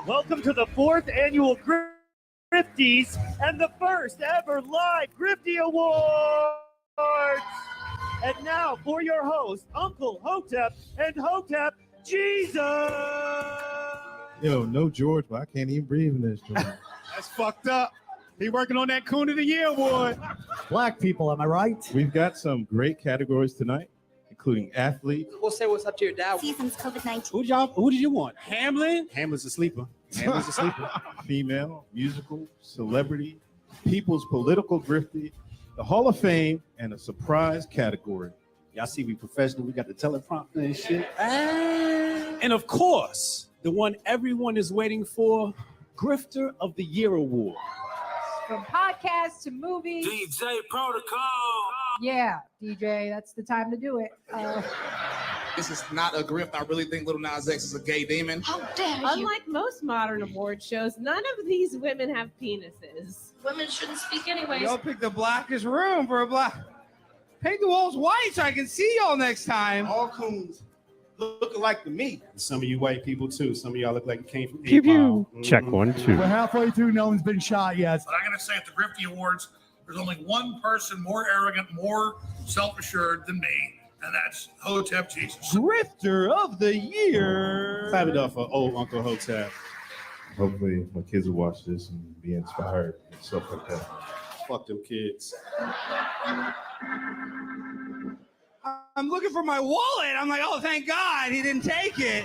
Welcome to the 4th annual Grifties and the first ever live Grifty Awards. And now for your host, Uncle Hotep and Hotep Jesus. Yo, no George, but I can't even breathe in this joint. That's fucked up. He working on that Coon of the Year award. Black people, am I right? We've got some great categories tonight, including athlete. We'll say what's up to your dad. Seasons COVID-19. Who did you want? Hamlin? Hamlin's a sleeper. Hamlin's a sleeper. Female, musical, celebrity, people's political grifty, the Hall of Fame, and a surprise category. Y'all see we professional. We got the teleprompter and shit. And of course, the one everyone is waiting for, Grifter of the Year award. From podcasts to movies. DJ Protocol. Yeah, DJ, that's the time to do it. This is not a grift. I really think Lil Nas X is a gay demon. How dare you? Unlike most modern award shows, none of these women have penises. Women shouldn't speak anyways. Y'all pick the blackest room for a black. Paint the walls white so I can see y'all next time. All coons looking like the me. Some of you white people too. Some of y'all look like you came from Pew, pew. Mm-hmm. Check 1, 2. We're halfway through. No one's been shot yet. But I gotta say, at the Grifty Awards, there's only one person more arrogant, more self-assured than me, and that's Hotep Jesus. Grifter of the Year. Clap it up for old Uncle Hotep. Hopefully my kids will watch this and be inspired and stuff like that. Fuck them kids. I'm looking for my wallet. I'm like, oh, thank God he didn't take it.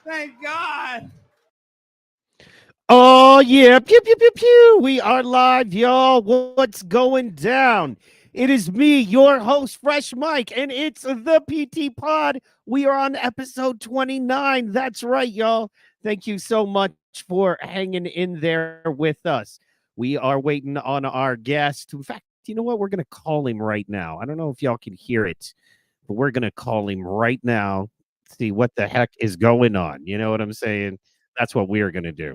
Thank God. Oh, yeah. Pew, pew, pew, pew. We are live, y'all. What's going down? It is me, your host, Fresh Mike, and it's the Ptpod. We are on episode 29. That's right, y'all. Thank you so much for hanging in there with us. We are waiting on our guest. In fact, you know what? We're going to call him right now. I don't know if y'all can hear it, but we're going to call him right now. See what the heck is going on. You know what I'm saying? That's what we're going to do.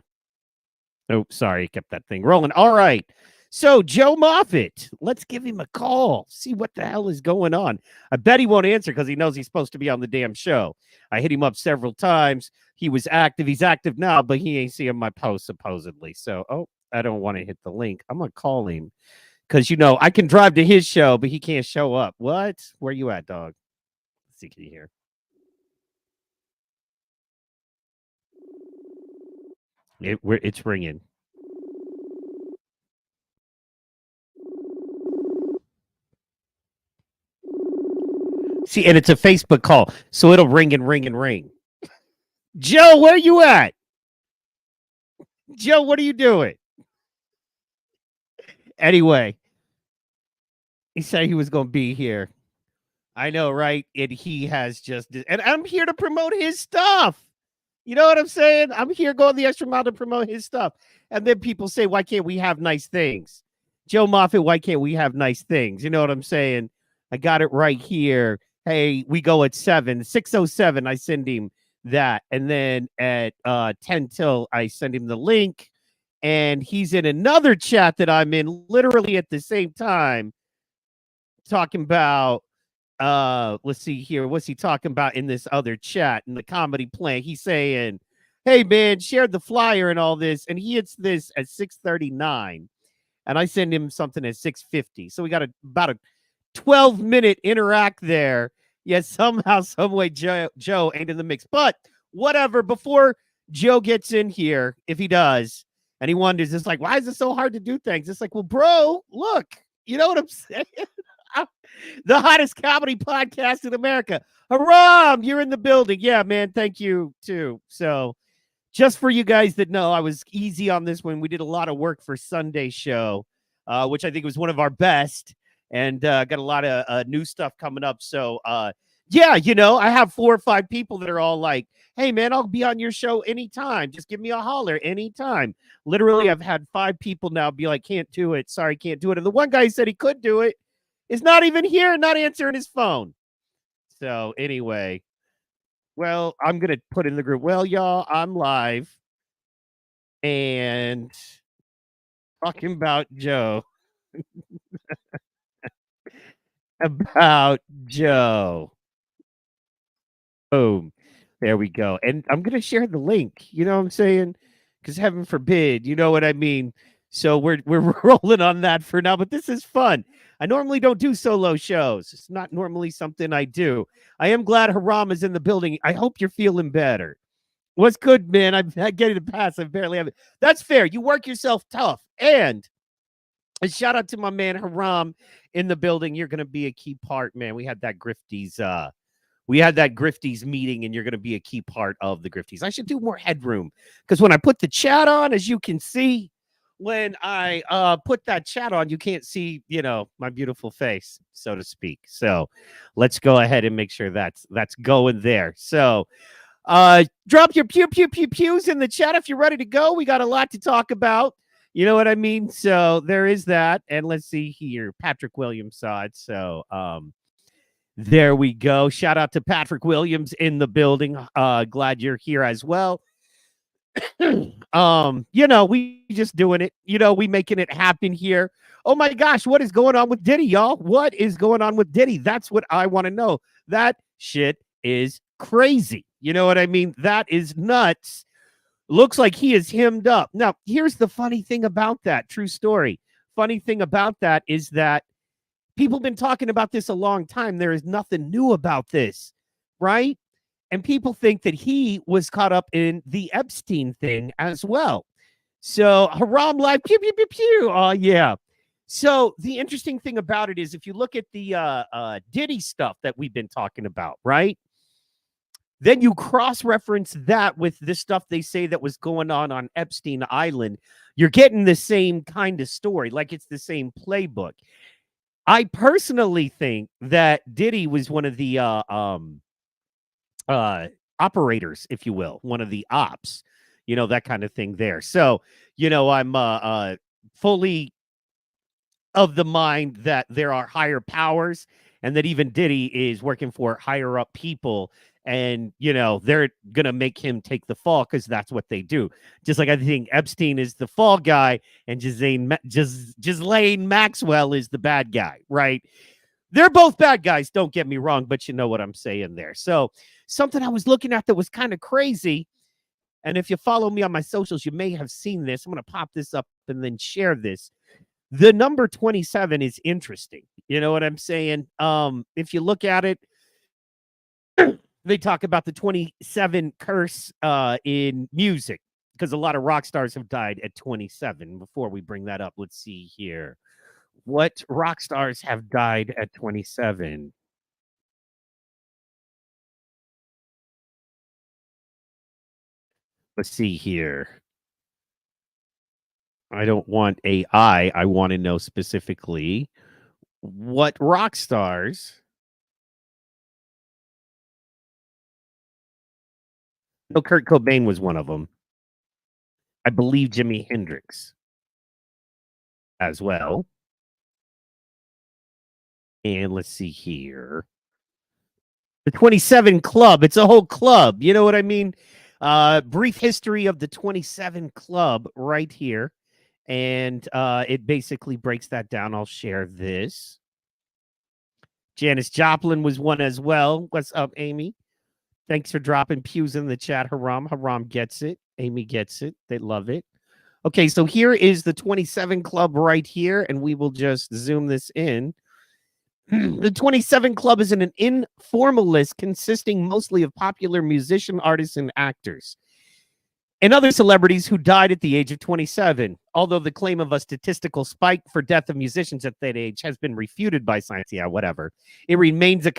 Oh, sorry. Kept that thing rolling. All right. So Joe Moffitt, let's give him a call. See what the hell is going on. I bet he won't answer because he knows he's supposed to be on the damn show. I hit him up several times. He was active. He's active now, but he ain't seeing my post supposedly. So, I don't want to hit the link. I'm going to call him because, you know, I can drive to his show, but he can't show up. What? Where you at, dog? Let's see, can you hear? It's ringing. See, and it's a Facebook call, so it'll ring and ring and ring. Joe, where you at? Joe, what are you doing? Anyway, he said he was going to be here. I know, right? And he has just... And I'm here to promote his stuff. You know what I'm saying? I'm here going the extra mile to promote his stuff. And then people say, why can't we have nice things? Joe Moffitt, why can't we have nice things? You know what I'm saying? I got it right here. Hey, we go at 6:07. I send him that. And then at 10 till, I send him the link. And he's in another chat that I'm in literally at the same time talking about let's see here. What's he talking about in this other chat in the comedy plan? He's saying, "Hey man, shared the flyer and all this," and he hits this at 6:39, and I send him something at 6:50. So we got about a 12-minute interact there. Yet somehow, some way, Joe ain't in the mix. But whatever. Before Joe gets in here, if he does, and he wonders, it's like, why is it so hard to do things? It's like, well, bro, look, you know what I'm saying? The hottest comedy podcast in America. Haram, you're in the building. Yeah, man. Thank you, too. So, just for you guys that know, I was easy on this one. We did a lot of work for Sunday show, which I think was one of our best, and got a lot of new stuff coming up. So, yeah, you know, I have 4 or 5 people that are all like, hey, man, I'll be on your show anytime. Just give me a holler anytime. Literally, I've had 5 people now be like, can't do it. Sorry, can't do it. And the one guy said he could do it is not even here, not answering his phone. So, anyway. Well, I'm going to put in the group. Well, y'all, I'm live and talking about Joe. About Joe. Boom. There we go. And I'm going to share the link. You know what I'm saying? Because heaven forbid, you know what I mean? So we're rolling on that for now, but this is fun. I normally don't do solo shows. It's not normally something I do. I am glad Haram is in the building. I hope you're feeling better. What's good, man? I'm getting a pass. I barely have it. That's fair. You work yourself tough. And a shout out to my man Haram in the building. You're going to be a key part, man. We had that Grifties meeting, and you're going to be a key part of the Grifties. I should do more headroom because when I put the chat on, as you can see, when I put that chat on, you can't see, you know, my beautiful face, so to speak. So let's go ahead and make sure that's going there. So drop your pews in the chat if you're ready to go. We got a lot to talk about. You know what I mean? So there is that. And let's see here. Patrick Williams saw it. So there we go. Shout out to Patrick Williams in the building. Glad you're here as well. You know, we just doing it. You know, we making it happen here. Oh my gosh, what is going on with Diddy, y'all? What is going on with Diddy? That's what I want to know. That shit is crazy. You know what I mean? That is nuts. Looks like he is hemmed up. Now, here's the funny thing about that. True story. Funny thing about that is that people have been talking about this a long time. There is nothing new about this, right? And people think that he was caught up in the Epstein thing as well. So Haram live, pew, pew, pew, pew. Oh, yeah. So the interesting thing about it is if you look at the Diddy stuff that we've been talking about, right? Then you cross-reference that with the stuff they say that was going on Epstein Island. You're getting the same kind of story, like it's the same playbook. I personally think that Diddy was one of the operators, if you will, one of the ops, you know, that kind of thing there. So, you know, I'm fully of the mind that there are higher powers and that even Diddy is working for higher up people. And, you know, they're going to make him take the fall because that's what they do. Just like I think Epstein is the fall guy and Ghislaine Maxwell is the bad guy, right? They're both bad guys, don't get me wrong, but you know what I'm saying there. So something I was looking at that was kind of crazy. And if you follow me on my socials, you may have seen this. I'm going to pop this up and then share this. The number 27 is interesting. You know what I'm saying? If you look at it, they talk about the 27 curse in music because a lot of rock stars have died at 27. Before we bring that up, let's see here. What rock stars have died at 27? Let's see here. I don't want AI. I want to know specifically what rock stars. No, Kurt Cobain was one of them. I believe Jimi Hendrix as well. And let's see here. The 27 Club. It's a whole club. You know what I mean? Brief history of the 27 Club right here. And it basically breaks that down. I'll share this. Janis Joplin was one as well. What's up, Amy? Thanks for dropping pews in the chat. Haram. Haram gets it. Amy gets it. They love it. Okay, so here is the 27 Club right here, and we will just zoom this in. The 27 Club is an informal list consisting mostly of popular musician, artists, and actors, and other celebrities who died at the age of 27. Although the claim of a statistical spike for death of musicians at that age has been refuted by science, yeah, whatever. It remains a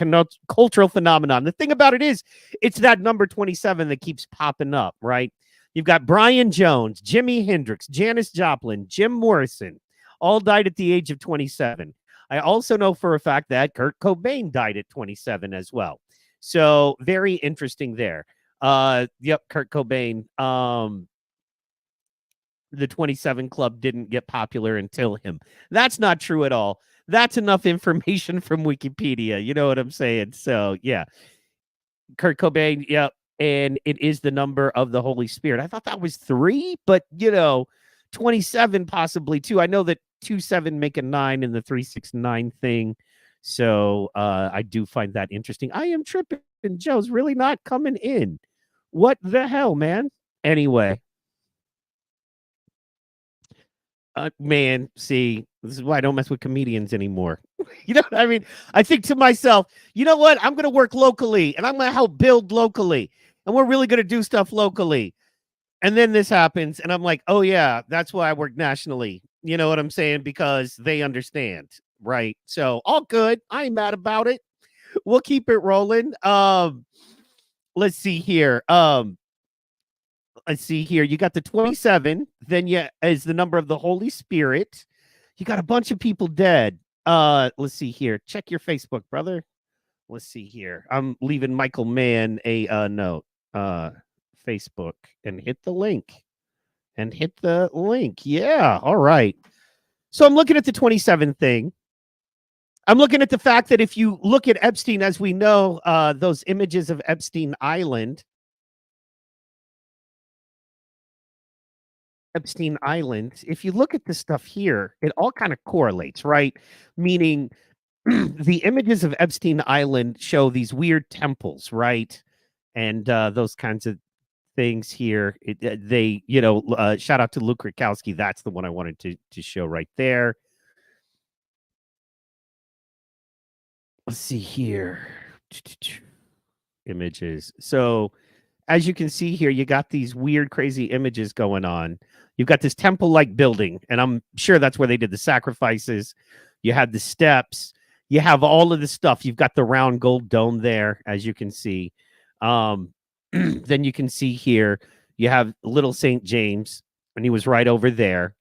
cultural phenomenon. The thing about it is, it's that number 27 that keeps popping up, right? You've got Brian Jones, Jimi Hendrix, Janis Joplin, Jim Morrison, all died at the age of 27. I also know for a fact that Kurt Cobain died at 27 as well. So very interesting there. Yep, Kurt Cobain. The 27 Club didn't get popular until him. That's not true at all. That's enough information from Wikipedia. You know what I'm saying? So yeah, Kurt Cobain. Yep. And it is the number of the Holy Spirit. I thought that was 3, but 27 possibly 2. I know that 2-7 make a 9 in the 3-6-9 thing. So I do find that interesting. I am tripping. Joe's really not coming in. What the hell, man? Anyway. Man, see, this is why I don't mess with comedians anymore. You know what I mean? I think to myself, you know what? I'm going to work locally, and I'm going to help build locally, and we're really going to do stuff locally. And then this happens, and I'm like, oh, yeah, that's why I work nationally. You know what I'm saying? Because they understand, right? So all good. I ain't mad about it. We'll keep it rolling. Let's see here. Let's see here. You got the 27. Then is the number of the Holy Spirit. You got a bunch of people dead. Let's see here. Check your Facebook, brother. Let's see here. I'm leaving Michael Mann a note. Facebook, and hit the link. Yeah. All right. So I'm looking at the 27 thing. I'm looking at the fact that if you look at Epstein, as we know, those images of Epstein Island, if you look at the stuff here, it all kind of correlates, right? Meaning the images of Epstein Island show these weird temples, right? And those kinds of things here. Shout out to Luke Rakowski. That's the one I wanted to show right there. Let's see here. Images. So as you can see here, you got these weird, crazy images going on. You've got this temple-like building, and I'm sure that's where they did the sacrifices. You had the steps. You have all of the stuff. You've got the round gold dome there, as you can see. Then you can see here, you have little St. James, and he was right over there.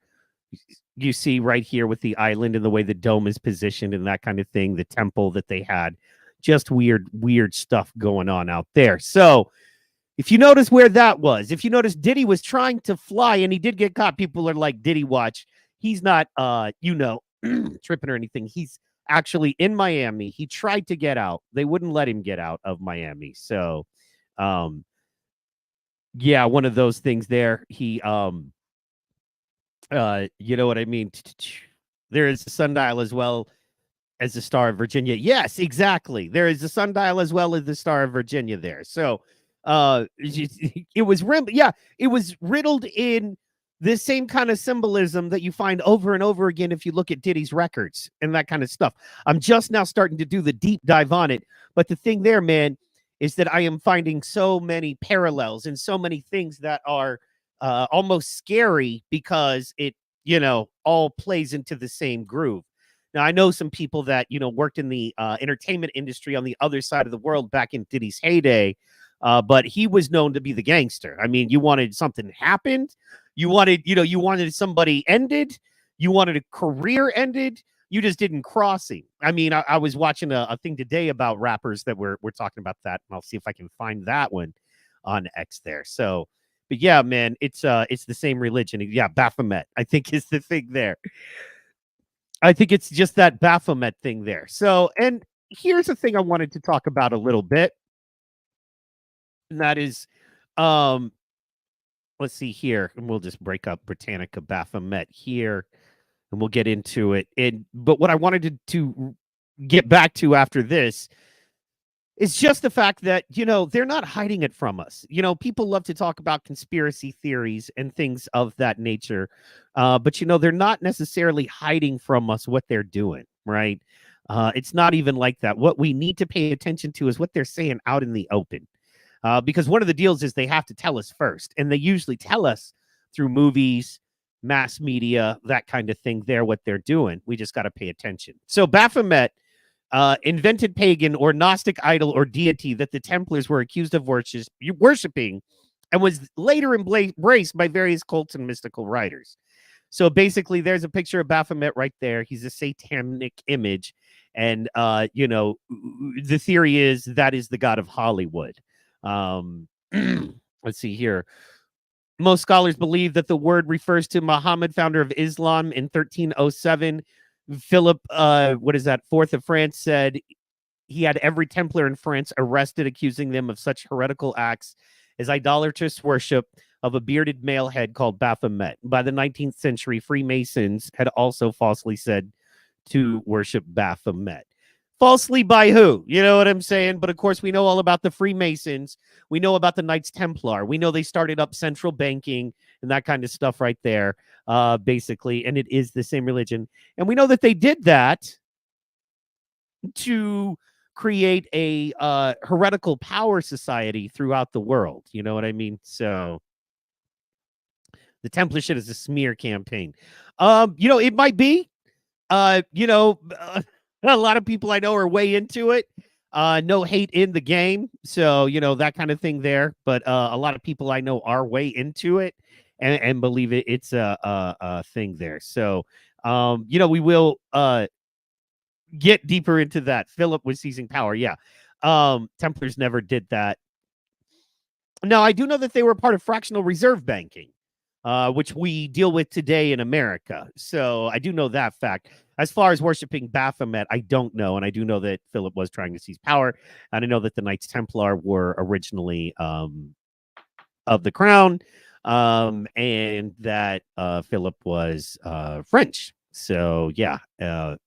You see right here with the island and the way the dome is positioned and that kind of thing, the temple that they had. Just weird stuff going on out there. So if you notice where that was, if you notice Diddy was trying to fly and he did get caught, people are like, Diddy, watch. He's not, tripping or anything. He's actually in Miami. He tried to get out. They wouldn't let him get out of Miami. So, yeah, one of those things there. He, you know what I mean? There is a sundial as well as the Star of Virginia. Yes, exactly. There is a sundial as well as the Star of Virginia there. So, it was riddled in this same kind of symbolism that you find over and over again if you look at Diddy's records and that kind of stuff. I'm just now starting to do the deep dive on it. But the thing there, man, is that I am finding so many parallels and so many things that are almost scary because it, all plays into the same groove. Now, I know some people that, worked in the entertainment industry on the other side of the world back in Diddy's heyday, but he was known to be the gangster. I mean, you wanted something happened. You wanted somebody ended. You wanted a career ended. You just didn't cross him. I mean, I was watching a thing today about rappers that we're talking about that, and I'll see if I can find that one on X there. So, but yeah, man, it's the same religion. Yeah, Baphomet, I think, is the thing there. I think it's just that Baphomet thing there. So, and here's the thing I wanted to talk about a little bit. And that is, let's see here. And we'll just break up Britannica Baphomet here and we'll get into it. But what I wanted to get back to after this is just the fact that, they're not hiding it from us. People love to talk about conspiracy theories and things of that nature. But, they're not necessarily hiding from us what they're doing, right? It's not even like that. What we need to pay attention to is what they're saying out in the open. Because one of the deals is they have to tell us first. And they usually tell us through movies, mass media, that kind of thing. They're what they're doing. We just got to pay attention. So Baphomet, invented pagan or Gnostic idol or deity that the Templars were accused of worshiping and was later embraced by various cults and mystical writers. So basically, there's a picture of Baphomet right there. He's a satanic image. And, the theory is that is the god of Hollywood. Let's see here. Most scholars believe that the word refers to Muhammad, founder of Islam, in 1307. Philip, Fourth of France, said he had every Templar in France arrested, accusing them of such heretical acts as idolatrous worship of a bearded male head called Baphomet. By the 19th century, Freemasons had also falsely said to worship Baphomet. Falsely by who? You know what I'm saying? But of course, we know all about the Freemasons. We know about the Knights Templar. We know they started up central banking and that kind of stuff right there, basically. And it is the same religion. And we know that they did that to create a heretical power society throughout the world. You know what I mean? So the Templar shit is a smear campaign. It might be. A lot of people I know are way into it. No hate in the game. So, that kind of thing there. But a lot of people I know are way into it and believe it's a thing there. So, we will get deeper into that. Philip was seizing power. Yeah. Templars never did that. Now, I do know that they were part of fractional reserve banking, which we deal with today in America. So I do know that fact. As far as worshiping Baphomet, I don't know. And I do know that Philip was trying to seize power. And I know that the Knights Templar were originally of the crown, and that Philip was French. So, yeah.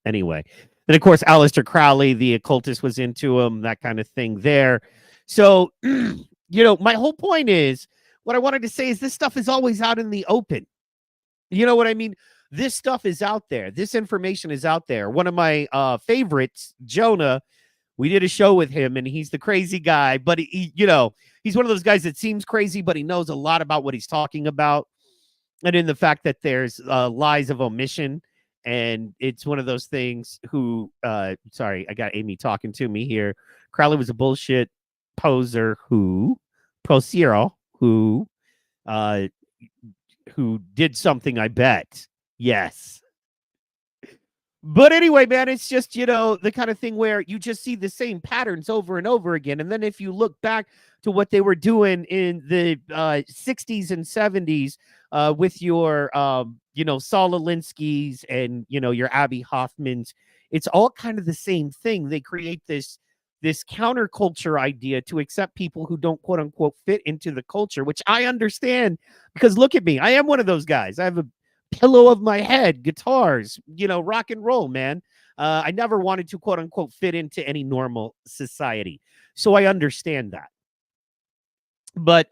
Anyway. And, of course, Aleister Crowley, the occultist, was into him, that kind of thing there. So, my whole point is, what I wanted to say is this stuff is always out in the open. You know what I mean? This stuff is out there. This information is out there. One of my favorites, Jonah, we did a show with him, and he's the crazy guy. But, he's one of those guys that seems crazy, but he knows a lot about what he's talking about. And in the fact that there's lies of omission. And it's one of those things sorry, I got Amy talking to me here. Crowley was a bullshit poser who did something, I bet. Yes. But anyway, man, it's just, the kind of thing where you just see the same patterns over and over again. And then if you look back to what they were doing in the 60s and 70s with your, Saul Alinsky's and, your Abby Hoffman's, it's all kind of the same thing. They create this counterculture idea to accept people who don't, quote unquote, fit into the culture, which I understand because look at me. I am one of those guys. I have a pillow of my head, guitars, rock and roll, man. I never wanted to, quote unquote, fit into any normal society. So I understand that. But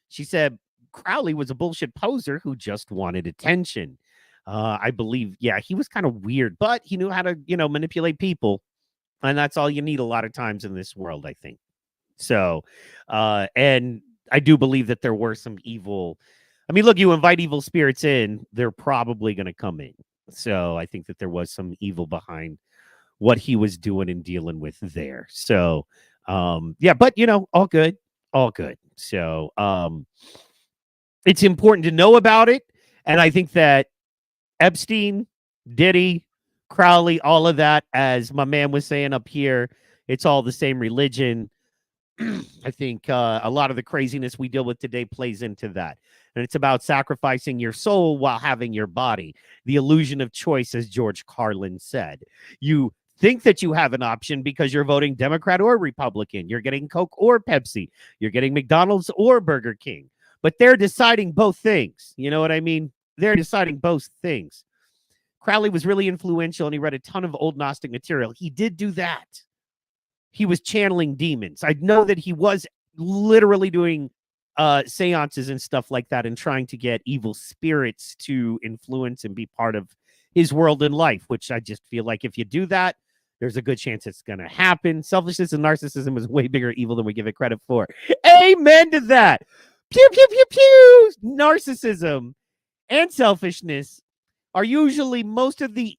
she said Crowley was a bullshit poser who just wanted attention. I believe, yeah, he was kind of weird, but he knew how to, manipulate people. And that's all you need a lot of times in this world, I think. So, and I do believe that there were some evil. I mean, look, you invite evil spirits in, they're probably going to come in. So I think that there was some evil behind what he was doing and dealing with there. So, yeah, but, all good, all good. So it's important to know about it. And I think that Epstein, Diddy, Crowley, all of that, as my man was saying up here, it's all the same religion. I think a lot of the craziness we deal with today plays into that. And it's about sacrificing your soul while having your body. The illusion of choice, as George Carlin said. You think that you have an option because you're voting Democrat or Republican. You're getting Coke or Pepsi. You're getting McDonald's or Burger King. But they're deciding both things. You know what I mean? They're deciding both things. Crowley was really influential and he read a ton of old Gnostic material. He did do that. He was channeling demons. I know that he was literally doing seances and stuff like that and trying to get evil spirits to influence and be part of his world and life, which I just feel like if you do that, there's a good chance it's going to happen. Selfishness and narcissism is way bigger evil than we give it credit for. Amen to that. Pew, pew, pew, pew. Narcissism and selfishness are usually most of the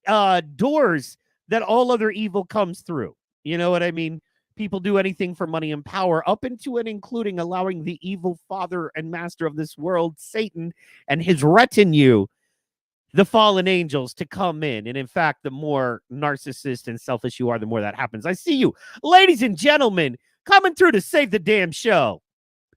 doors that all other evil comes through. You know what I mean? People do anything for money and power, up into and including allowing the evil father and master of this world, Satan, and his retinue, the fallen angels, to come in. And in fact, the more narcissist and selfish you are, the more that happens. I see you, ladies and gentlemen, coming through to save the damn show.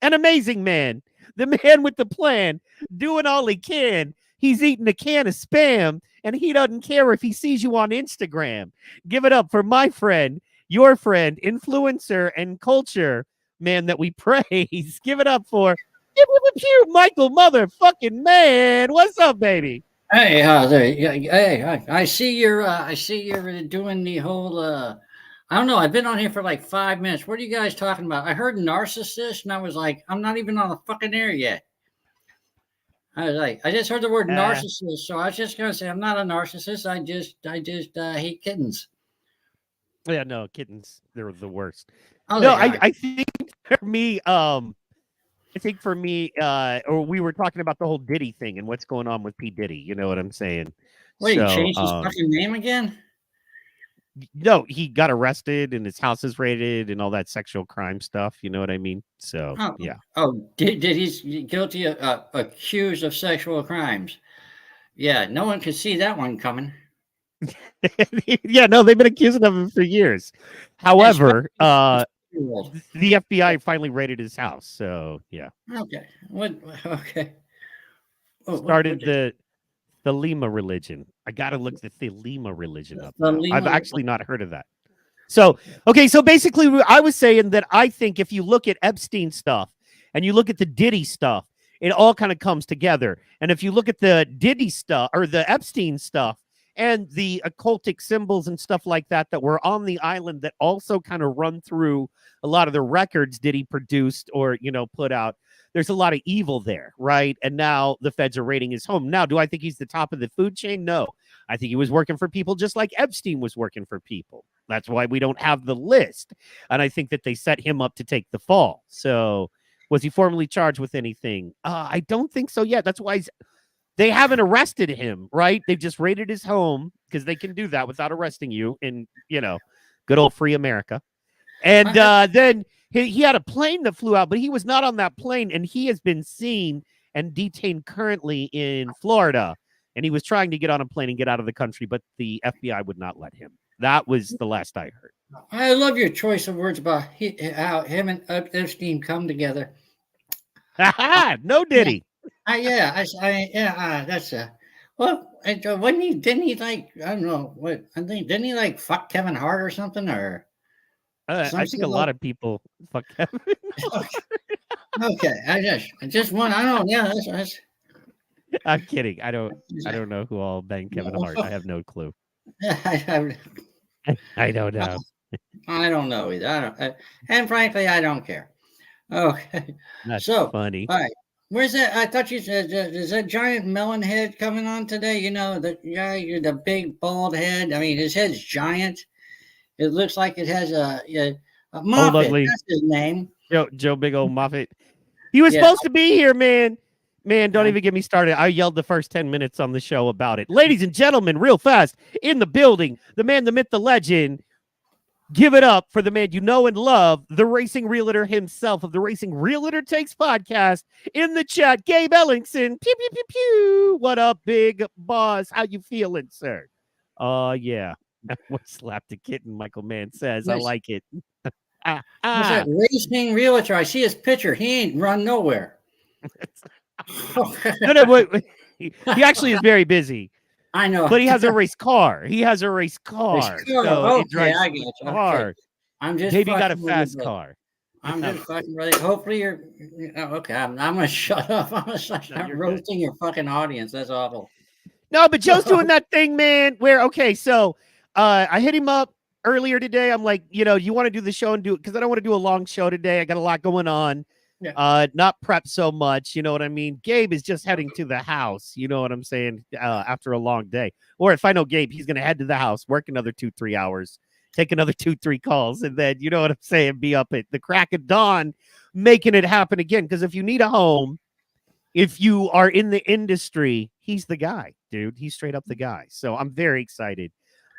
An amazing man, the man with the plan, doing all he can. He's eating a can of Spam, and he doesn't care if he sees you on Instagram. Give it up for my friend, your friend, influencer, and culture man that we praise. Give it up for Michael motherfucking man. What's up, baby? Hey, hey, I see you're doing the whole. I don't know. I've been on here for like 5 minutes. What are you guys talking about? I heard narcissist, and I was like, I'm not even on the fucking air yet. I was like, I just heard the word narcissist, so I was just gonna say I'm not a narcissist. I just hate kittens. Yeah, no, kittens, they're the worst. Oh, no, I think for me, or we were talking about the whole Diddy thing and what's going on with P. Diddy. You know what I'm saying? Wait, he changed his fucking name again? No, he got arrested and his house is raided and all that sexual crime stuff. You know what I mean? So, yeah. Oh, did he's guilty of accused of sexual crimes? Yeah, no one could see that one coming. Yeah, no, they've been accusing of him for years. However, the FBI finally raided his house. So, yeah. Okay. Okay. Started the Lima religion. I got to look the Lima religion up. I've actually not heard of that. So, okay. So basically I was saying that I think if you look at Epstein stuff and you look at the Diddy stuff, it all kind of comes together. And if you look at the Diddy stuff or the Epstein stuff and the occultic symbols and stuff like that were on the island that also kind of run through a lot of the records Diddy produced or, put out, there's a lot of evil there, right? And now the feds are raiding his home. Now, do I think he's the top of the food chain? No. I think he was working for people just like Epstein was working for people. That's why we don't have the list. And I think that they set him up to take the fall. So was he formally charged with anything? I don't think so yet. That's why they haven't arrested him, right? They've just raided his home because they can do that without arresting you in, good old free America. And then he had a plane that flew out, but he was not on that plane. And he has been seen and detained currently in Florida. And he was trying to get on a plane and get out of the country, but the FBI would not let him. That was the last I heard. I love your choice of words about how him and Epstein come together. No Diddy. That's well. Didn't he like, I don't know what I think? Didn't he like fuck Kevin Hart or something? Or I think a lot of people fuck Kevin. Okay, I just want. I don't. Yeah, that's. I'm kidding. I don't know who all banged Kevin Hart. I have no clue. I don't know. I don't know either. And frankly, I don't care. Okay. That's funny. All right. Where's that? I thought you said, is that giant melon head coming on today? The guy, the big bald head. I mean, his head's giant. It looks like it has a Moffat. That's his name. Joe Big Old Moffat. He was supposed to be here, man. Man, don't even get me started. I yelled the first 10 minutes on the show about it. Ladies and gentlemen, real fast, in the building, the man, the myth, the legend. Give it up for the man you know and love, the racing realtor himself of the Racing Realtor Takes podcast. In the chat, Gabe Ellingson. Pew, pew, pew, pew. What up, big boss? How you feeling, sir? Yeah. What slapped a kitten, Michael Mann says. Nice. I like it. What's that racing realtor? I see his picture. He ain't run nowhere. No, wait. He actually is very busy. I know, but he has a race car. So he drives I get you. car. Okay. I'm just maybe got a fast car. I'm just fucking ready. Hopefully you're okay. I'm gonna shut up. I'm gonna start roasting your fucking audience. That's awful. No, but Joe's doing that thing, man, where, okay, so I hit him up earlier today. I'm like, you want to do the show and do it because I don't want to do a long show today. I got a lot going on. Yeah. Not prep so much, you know what I mean? Gabe is just heading to the house, you know what I'm saying, after a long day. Or if I know Gabe, he's going to head to the house, work another 2-3 hours, take another 2-3 calls, and then, you know what I'm saying, be up at the crack of dawn making it happen again. Because if you need a home, if you are in the industry, he's the guy, dude. He's straight up the guy. So I'm very excited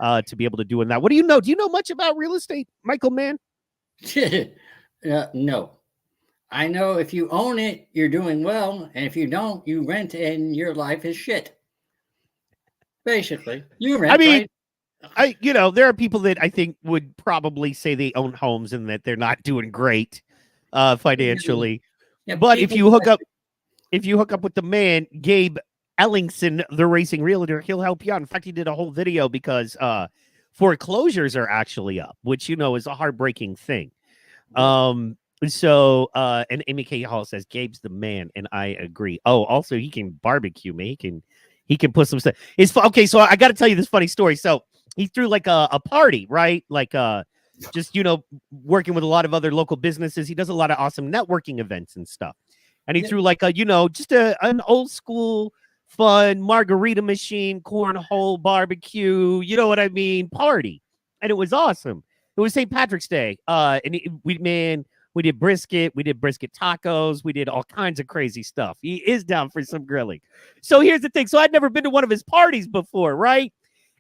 to be able to do that. What do you know? Do you know much about real estate, Michael Mann? No. I know if you own it, you're doing well. And if you don't, you rent and your life is shit. Basically, you rent. I mean, right? there are people that I think would probably say they own homes and that they're not doing great financially. Yeah, but if people- you hook up with the man, Gabe Ellingson, the racing realtor, he'll help you out. In fact, he did a whole video because foreclosures are actually up, which is a heartbreaking thing. So and Amy K. Hall says Gabe's the man, and I agree. Oh, also he can barbecue, man. He can put some stuff. Okay, so I got to tell you this funny story. So he threw like a party, right? Like just working with a lot of other local businesses. He does a lot of awesome networking events and stuff. And he threw like just an old school fun margarita machine, cornhole barbecue, you know what I mean, party. And it was awesome. It was St. Patrick's Day. And we did brisket, tacos, we did all kinds of crazy stuff. He is down for some grilling. So here's the thing. So I'd never been to one of his parties before, right?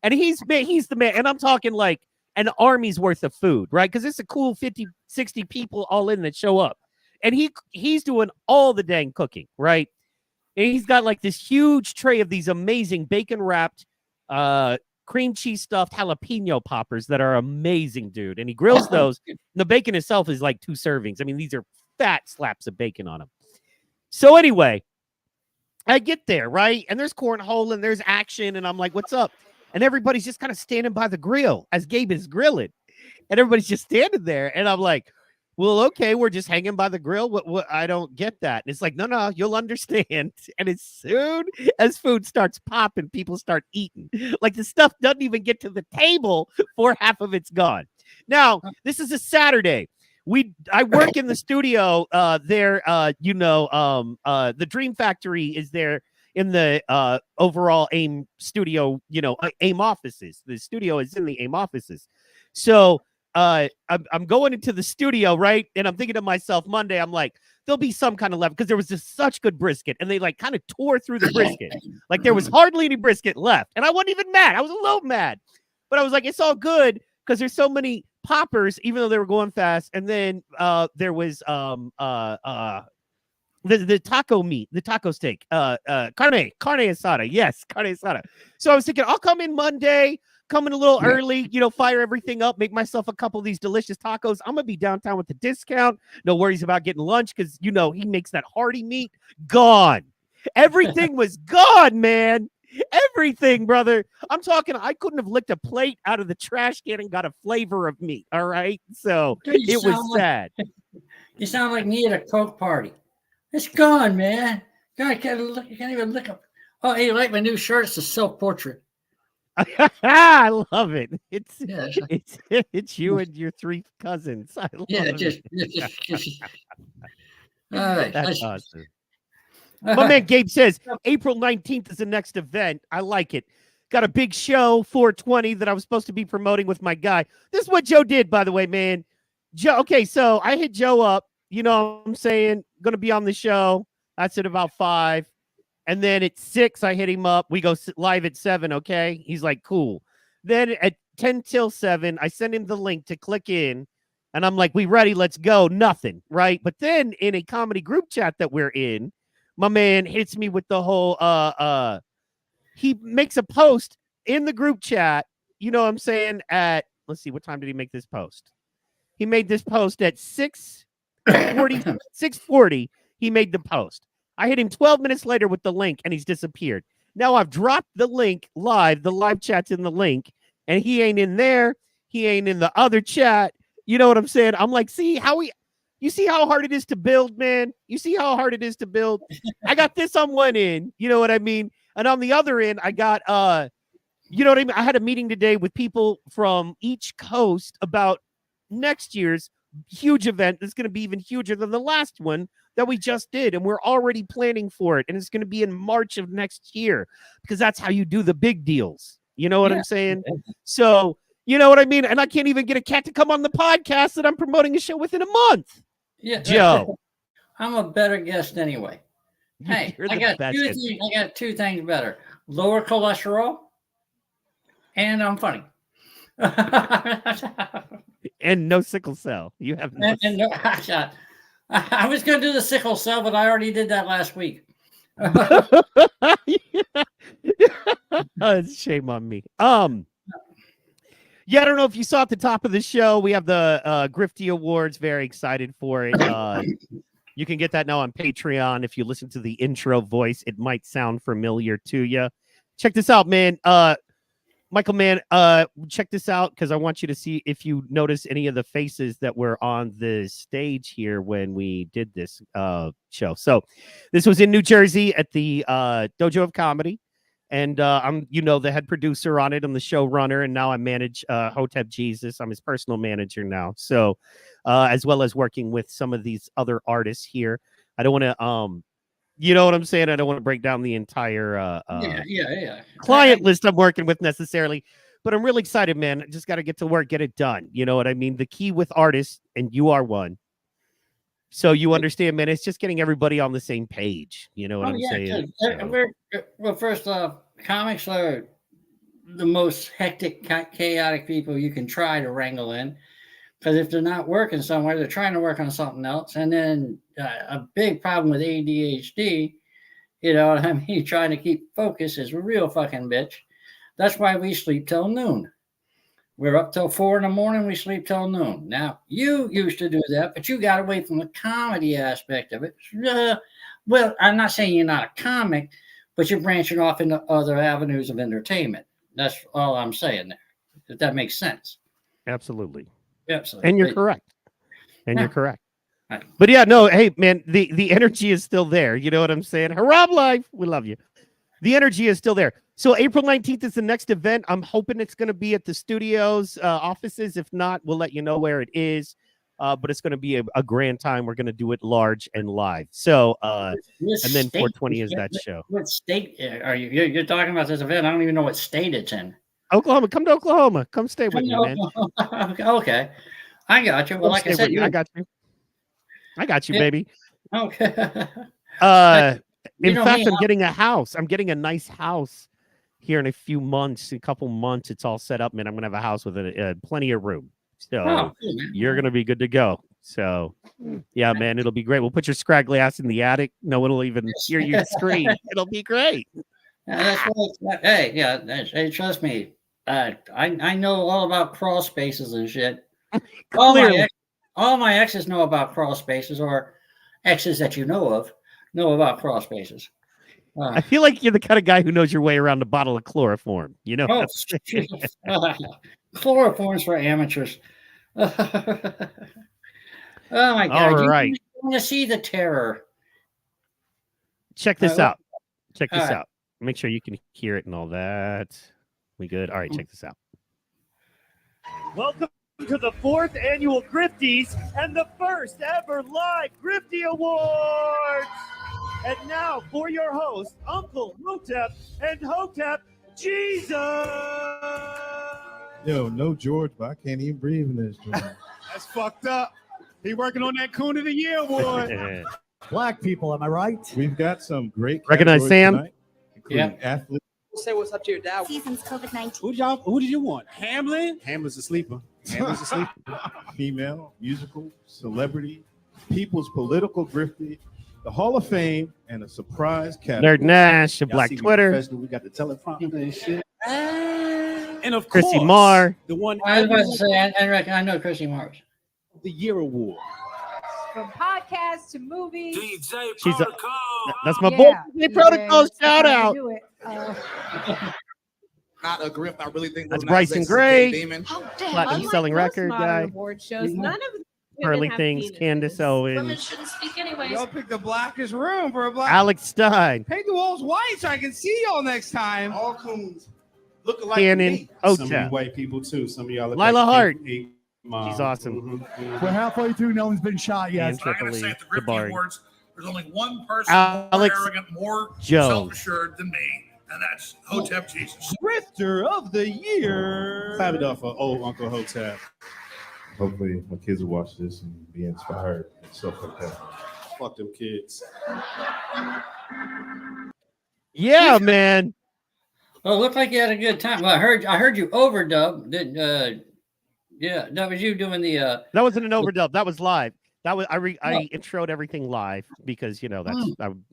And he's the man. And I'm talking like an army's worth of food, right? Because it's a cool 50, 60 people all in that show up. And he's doing all the dang cooking, right? And he's got like this huge tray of these amazing bacon-wrapped, cream cheese stuffed jalapeno poppers that are amazing, dude. And he grills those. The bacon itself is like 2 servings. I mean, these are fat slaps of bacon on them. So anyway, I get there, right? And there's cornhole and there's action. And I'm like, what's up? And everybody's just kind of standing by the grill as Gabe is grilling. And everybody's just standing there. And I'm like, well, okay, we're just hanging by the grill. What? I don't get that. And it's like, no, you'll understand. And as soon as food starts popping, people start eating. Like the stuff doesn't even get to the table before half of it's gone. Now, this is a Saturday. I work in the studio there. The Dream Factory is there in the overall AIM studio, AIM offices. The studio is in the AIM offices. So I'm going into the studio, right? And I'm thinking to myself Monday, I'm like, there'll be some kind of left because there was just such good brisket and they like kind of tore through the brisket. Like there was hardly any brisket left. And I wasn't even mad. I was a little mad, but I was like, it's all good because there's so many poppers, even though they were going fast. And then there was the taco meat, the taco steak, carne asada. Yes, carne asada. So I was thinking, I'll come in Monday, come in a little early, fire everything up, make myself a couple of these delicious tacos. I'm going to be downtown with the discount. No worries about getting lunch because, he makes that hearty meat. Gone. Everything was gone, man. Everything, brother. I'm talking, I couldn't have licked a plate out of the trash can and got a flavor of meat. All right. So it was sad. You sound like me at a Coke party. It's gone, man. God, you can't even look up. Oh, hey, you like my new shirt? It's a self-portrait. I love it. It's you and your 3 cousins. I love it. All right. That's awesome. My man Gabe says April 19th is the next event. I like it. Got a big show, 420, that I was supposed to be promoting with my guy. This is what Joe did, by the way, man. Joe, okay, so I hit Joe up. You know what I'm saying? Going to be on the show. That's at about 5. And then at 6, I hit him up. We go live at 7, okay? He's like, cool. Then at 10 till 7, I send him the link to click in. And I'm like, we ready? Let's go. Nothing, right? But then in a comedy group chat that we're in, my man hits me with the whole, he makes a post in the group chat, you know what I'm saying, let's see, what time did he make this post? He made this post at 6:40, he made the post. I hit him 12 minutes later with the link, and he's disappeared. Now I've dropped the link live. The live chat's in the link, and he ain't in there. He ain't in the other chat. You know what I'm saying? I'm like, you see how hard it is to build, man? You see how hard it is to build? I got this on one end. You know what I mean? And on the other end, I got you know what I mean? I had a meeting today with people from each coast about next year's huge event that's going to be even huger than the last one that we just did. And we're already planning for it. And it's going to be in March of next year because that's how you do the big deals. You know what I'm saying? So, you know what I mean? And I can't even get a cat to come on the podcast that I'm promoting a show within a month. Yeah, Joe. I'm a better guest anyway. Hey, I got two things better. Lower cholesterol, and I'm funny. And no sickle cell. You have no. I was going to do the sickle cell, but I already did that last week. Shame on me. Yeah, I don't know if you saw at the top of the show, we have the Grifty Awards. Very excited for it. You can get that now on Patreon. If you listen to the intro voice, it might sound familiar to you. Check this out, man. Michael, man, check this out because I want you to see if you notice any of the faces that were on the stage here when we did this show. So this was in New Jersey at the Dojo of Comedy. And I'm, you know, the head producer on it. I'm the showrunner, and now I manage Hotep Jesus. I'm his personal manager now. So, as well as working with some of these other artists here. I don't want to, you know what I'm saying? I don't want to break down the entire client list I'm working with necessarily, but I'm really excited, man. I just got to get to work, get it done. You know what I mean? The key with artists, and you are one. So you understand, man, it's just getting everybody on the same page. You know what I'm saying? Well, first off, comics are the most hectic, chaotic people you can try to wrangle in. Because if they're not working somewhere, they're trying to work on something else. And then a big problem with ADHD, you know what I mean? Trying to keep focus is a real fucking bitch. That's why we sleep till noon. We're up till 4 in the morning. We sleep till noon. Now, you used to do that, but you got away from the comedy aspect of it. Well, I'm not saying you're not a comic, but you're branching off into other avenues of entertainment. That's all I'm saying there. If that makes sense. Absolutely. Absolutely. And you're correct. You're correct. But yeah, no, hey, man, the energy is still there. You know what I'm saying? Haram Life. We love you. The energy is still there. So April 19th is the next event. I'm hoping it's going to be at the studios offices. If not, we'll let you know where it is. But it's going to be a grand time. We're going to do it large and live. So, and then 420 is that show. What state are you? You're talking about this event. I don't even know what state it's in. Oklahoma. Come to Oklahoma. Come stay with me, man. Okay. I got you. Well, like I said, I got you. I got you, baby. Okay. In fact, I'm getting a house. I'm getting a nice house here in a few months. A couple months, it's all set up, man. I'm gonna have a house with plenty of room. So you're gonna be good to go. So yeah, man, it'll be great. We'll put your scraggly ass in the attic. No one will even hear you scream. It'll be great. Hey, trust me. I know all about crawl spaces and shit. All my exes know about crawl spaces, or exes that you know about crawl spaces. I feel like you're the kind of guy who knows your way around a bottle of chloroform. You know, chloroform's for amateurs. Oh my God! All right, you want to see the terror? Check this out. Check this out. Make sure you can hear it and all that. We good? All right, check this out. Welcome to the 4th annual Grifties and the first ever live Grifty Awards. And now for your host, Uncle Hotep and Hotep Jesus. Yo, no George, but I can't even breathe in this joint. That's fucked up. He working on that Coon of the Year award. Black people, am I right? We've got some great Recognize Sam? tonight, including athletes. Say what's up to your dad. Seasons COVID-19. Who did you want? Hamlin? Hamlin's a sleeper. Hamlin's a sleeper. Female, musical, celebrity, people's political grifty, the Hall of Fame, and a surprise category. Nerd Nash, Black Twitter. We got the teleprompter and shit. And of Chrissy course, Marr. the one I was about to say, I know Chrissy Marr. The Year Award. From podcasts to movies. That's my boy. DJ Protocol, shout out. Not a grift. I really think That's Bryson Gray. How Platinum selling record guy. Award shows. None of women Pearly have things, penises? Candace Women Owens, shouldn't speak anyways. Y'all picked the blackest room for a black. Alex Stein, Paint the walls white so I can see y'all next time. All coons look alike to Cannon, me. Some of you Otep, white people too. Some of y'all look Lila like Hart. Mom. She's awesome. We're halfway through. No one's been shot yet. And And I'm going to say Tripoli, at the Griffey Jabari. Awards, there's only one person Alex more arrogant, more Jones. self-assured than me, and that's Hotep Jesus. Grifter of the year. Clap it up for old Uncle Hotep. Hopefully my kids will watch this and be inspired and stuff like that. Fuck them kids. Yeah, man. Well, it looked like you had a good time. Well, I heard you overdub. Yeah, that was you doing the. That wasn't an overdub. That was live. That was I introed everything live because that's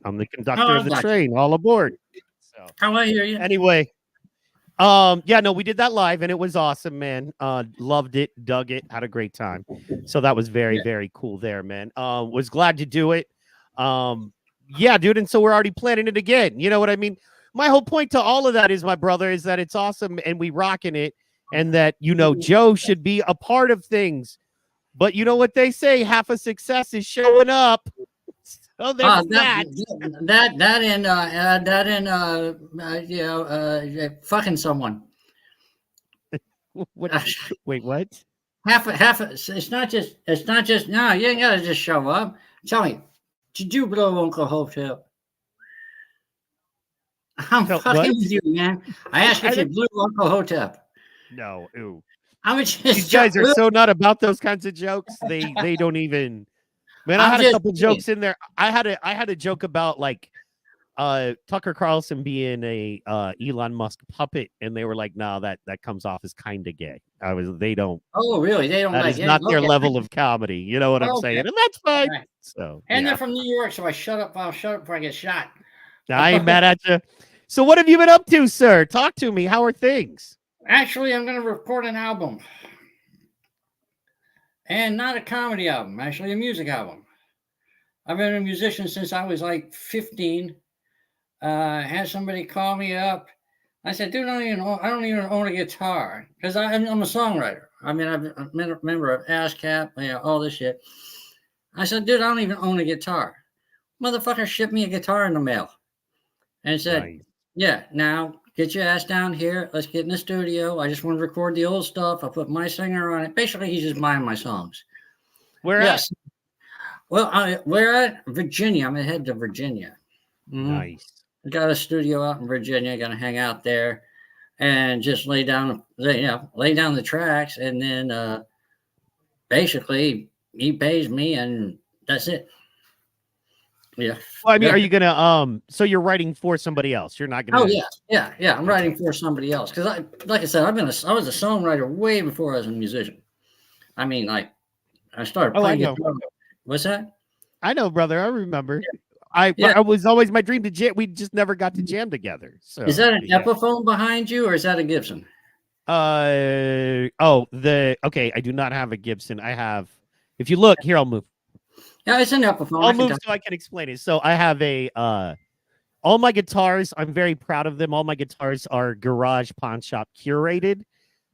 I'm the conductor of the train. All aboard. So I hear you. anyway, we did that live and it was awesome, man. Loved it, dug it, had a great time. So that was very very cool there, man. Was glad to do it. Yeah, dude. And so we're already planning it again. You know what I mean? My whole point to all of that is, my brother, is that it's awesome and we rocking it, and that Joe should be a part of things. But you know what they say? Half a success is showing up. So there's fucking someone. What? Wait, what? Half. It's not just. No, you ain't gotta just show up. Tell me, did you blow Uncle Hotel? I'm fucking with you, man. I asked if you blew Uncle Hotep. No, ew. I was just These guys are so not about those kinds of jokes. They don't even. Man, I had a couple jokes in there. I had a joke about like Tucker Carlson being a Elon Musk puppet, and they were like, "No, that comes off as kind of gay." They don't. Oh, really? They don't that like is it. not their level of comedy. You know what I'm saying? And that's fine. Right. So they're from New York, so I shut up. I'll shut up before I get shot. I ain't mad at you. So what have you been up to, sir? Talk to me. How are things? Actually, I'm going to record an album. And not a comedy album, actually a music album. I've been a musician since I was like 15. Had somebody call me up. I said, dude, I don't even own a guitar, because I'm a songwriter. I mean, I'm a member of ASCAP, all this shit. I said, dude, I don't even own a guitar. Motherfucker shipped me a guitar in the mail. And said, nice. Yeah, now get your ass down here. Let's get in the studio. I just want to record the old stuff. I'll put my singer on it. Basically, he's just buying my songs. Where at? Well, we're at Virginia. I'm going to head to Virginia. Nice. Got a studio out in Virginia. Going to hang out there and just lay down the tracks. And then basically, he pays me and that's it. Yeah. Well, I mean, are you gonna so you're writing for somebody else? You're not gonna. Oh yeah. I'm writing for somebody else because like I said, I was a songwriter way before I was a musician. I mean, like I started playing guitar. What's that? I know, brother. I remember. Yeah. I was always my dream to jam. We just never got to jam together. So is that an Epiphone behind you, or is that a Gibson? Okay. I do not have a Gibson. I have. If you look here, I'll move. Yeah, it's an Epiphone. I'll move so I can explain it. So I have all my guitars, I'm very proud of them. All my guitars are garage pawn shop curated.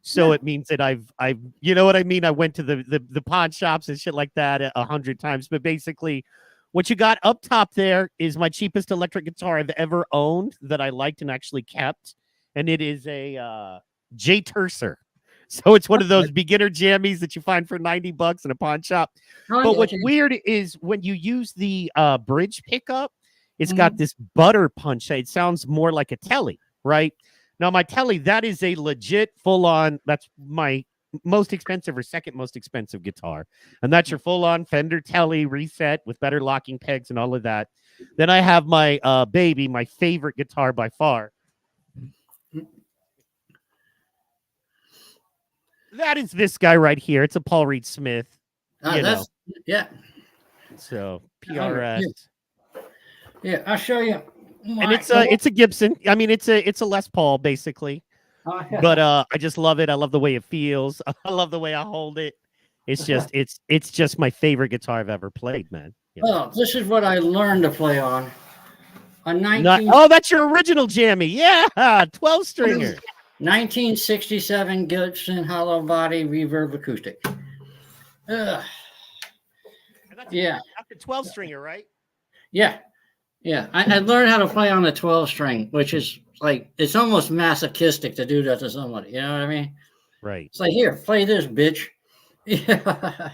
So it means that I've you know what I mean? I went to the pawn shops and shit like that 100 times. But basically, what you got up top there is my cheapest electric guitar I've ever owned that I liked and actually kept. And it is a J Tercer. So it's one of those beginner jammies that you find for $90 in a pawn shop. But what's weird is when you use the bridge pickup, it's got this butter punch. It sounds more like a Telly, right? Now, my Telly, that is a legit full-on, that's my most expensive or second most expensive guitar. And that's your full-on Fender Telly reset with better locking pegs and all of that. Then I have my Baby, my favorite guitar by far. That is this guy right here. It's a Paul Reed Smith. Yeah. So PRS. Yeah, I'll show you. And it's a Gibson. I mean, it's a Les Paul basically. But I just love it. I love the way it feels. I love the way I hold it. It's just it's just my favorite guitar I've ever played, man. Yeah. Oh, this is what I learned to play on. That's your original jammy. Yeah, 12-stringer. 1967 Gibson hollow body reverb acoustic. Yeah. That's a 12 stringer, right? Yeah. Yeah. I learned how to play on the 12 string, which is like, it's almost masochistic to do that to somebody. You know what I mean? Right. It's like, here, play this, bitch. Yeah.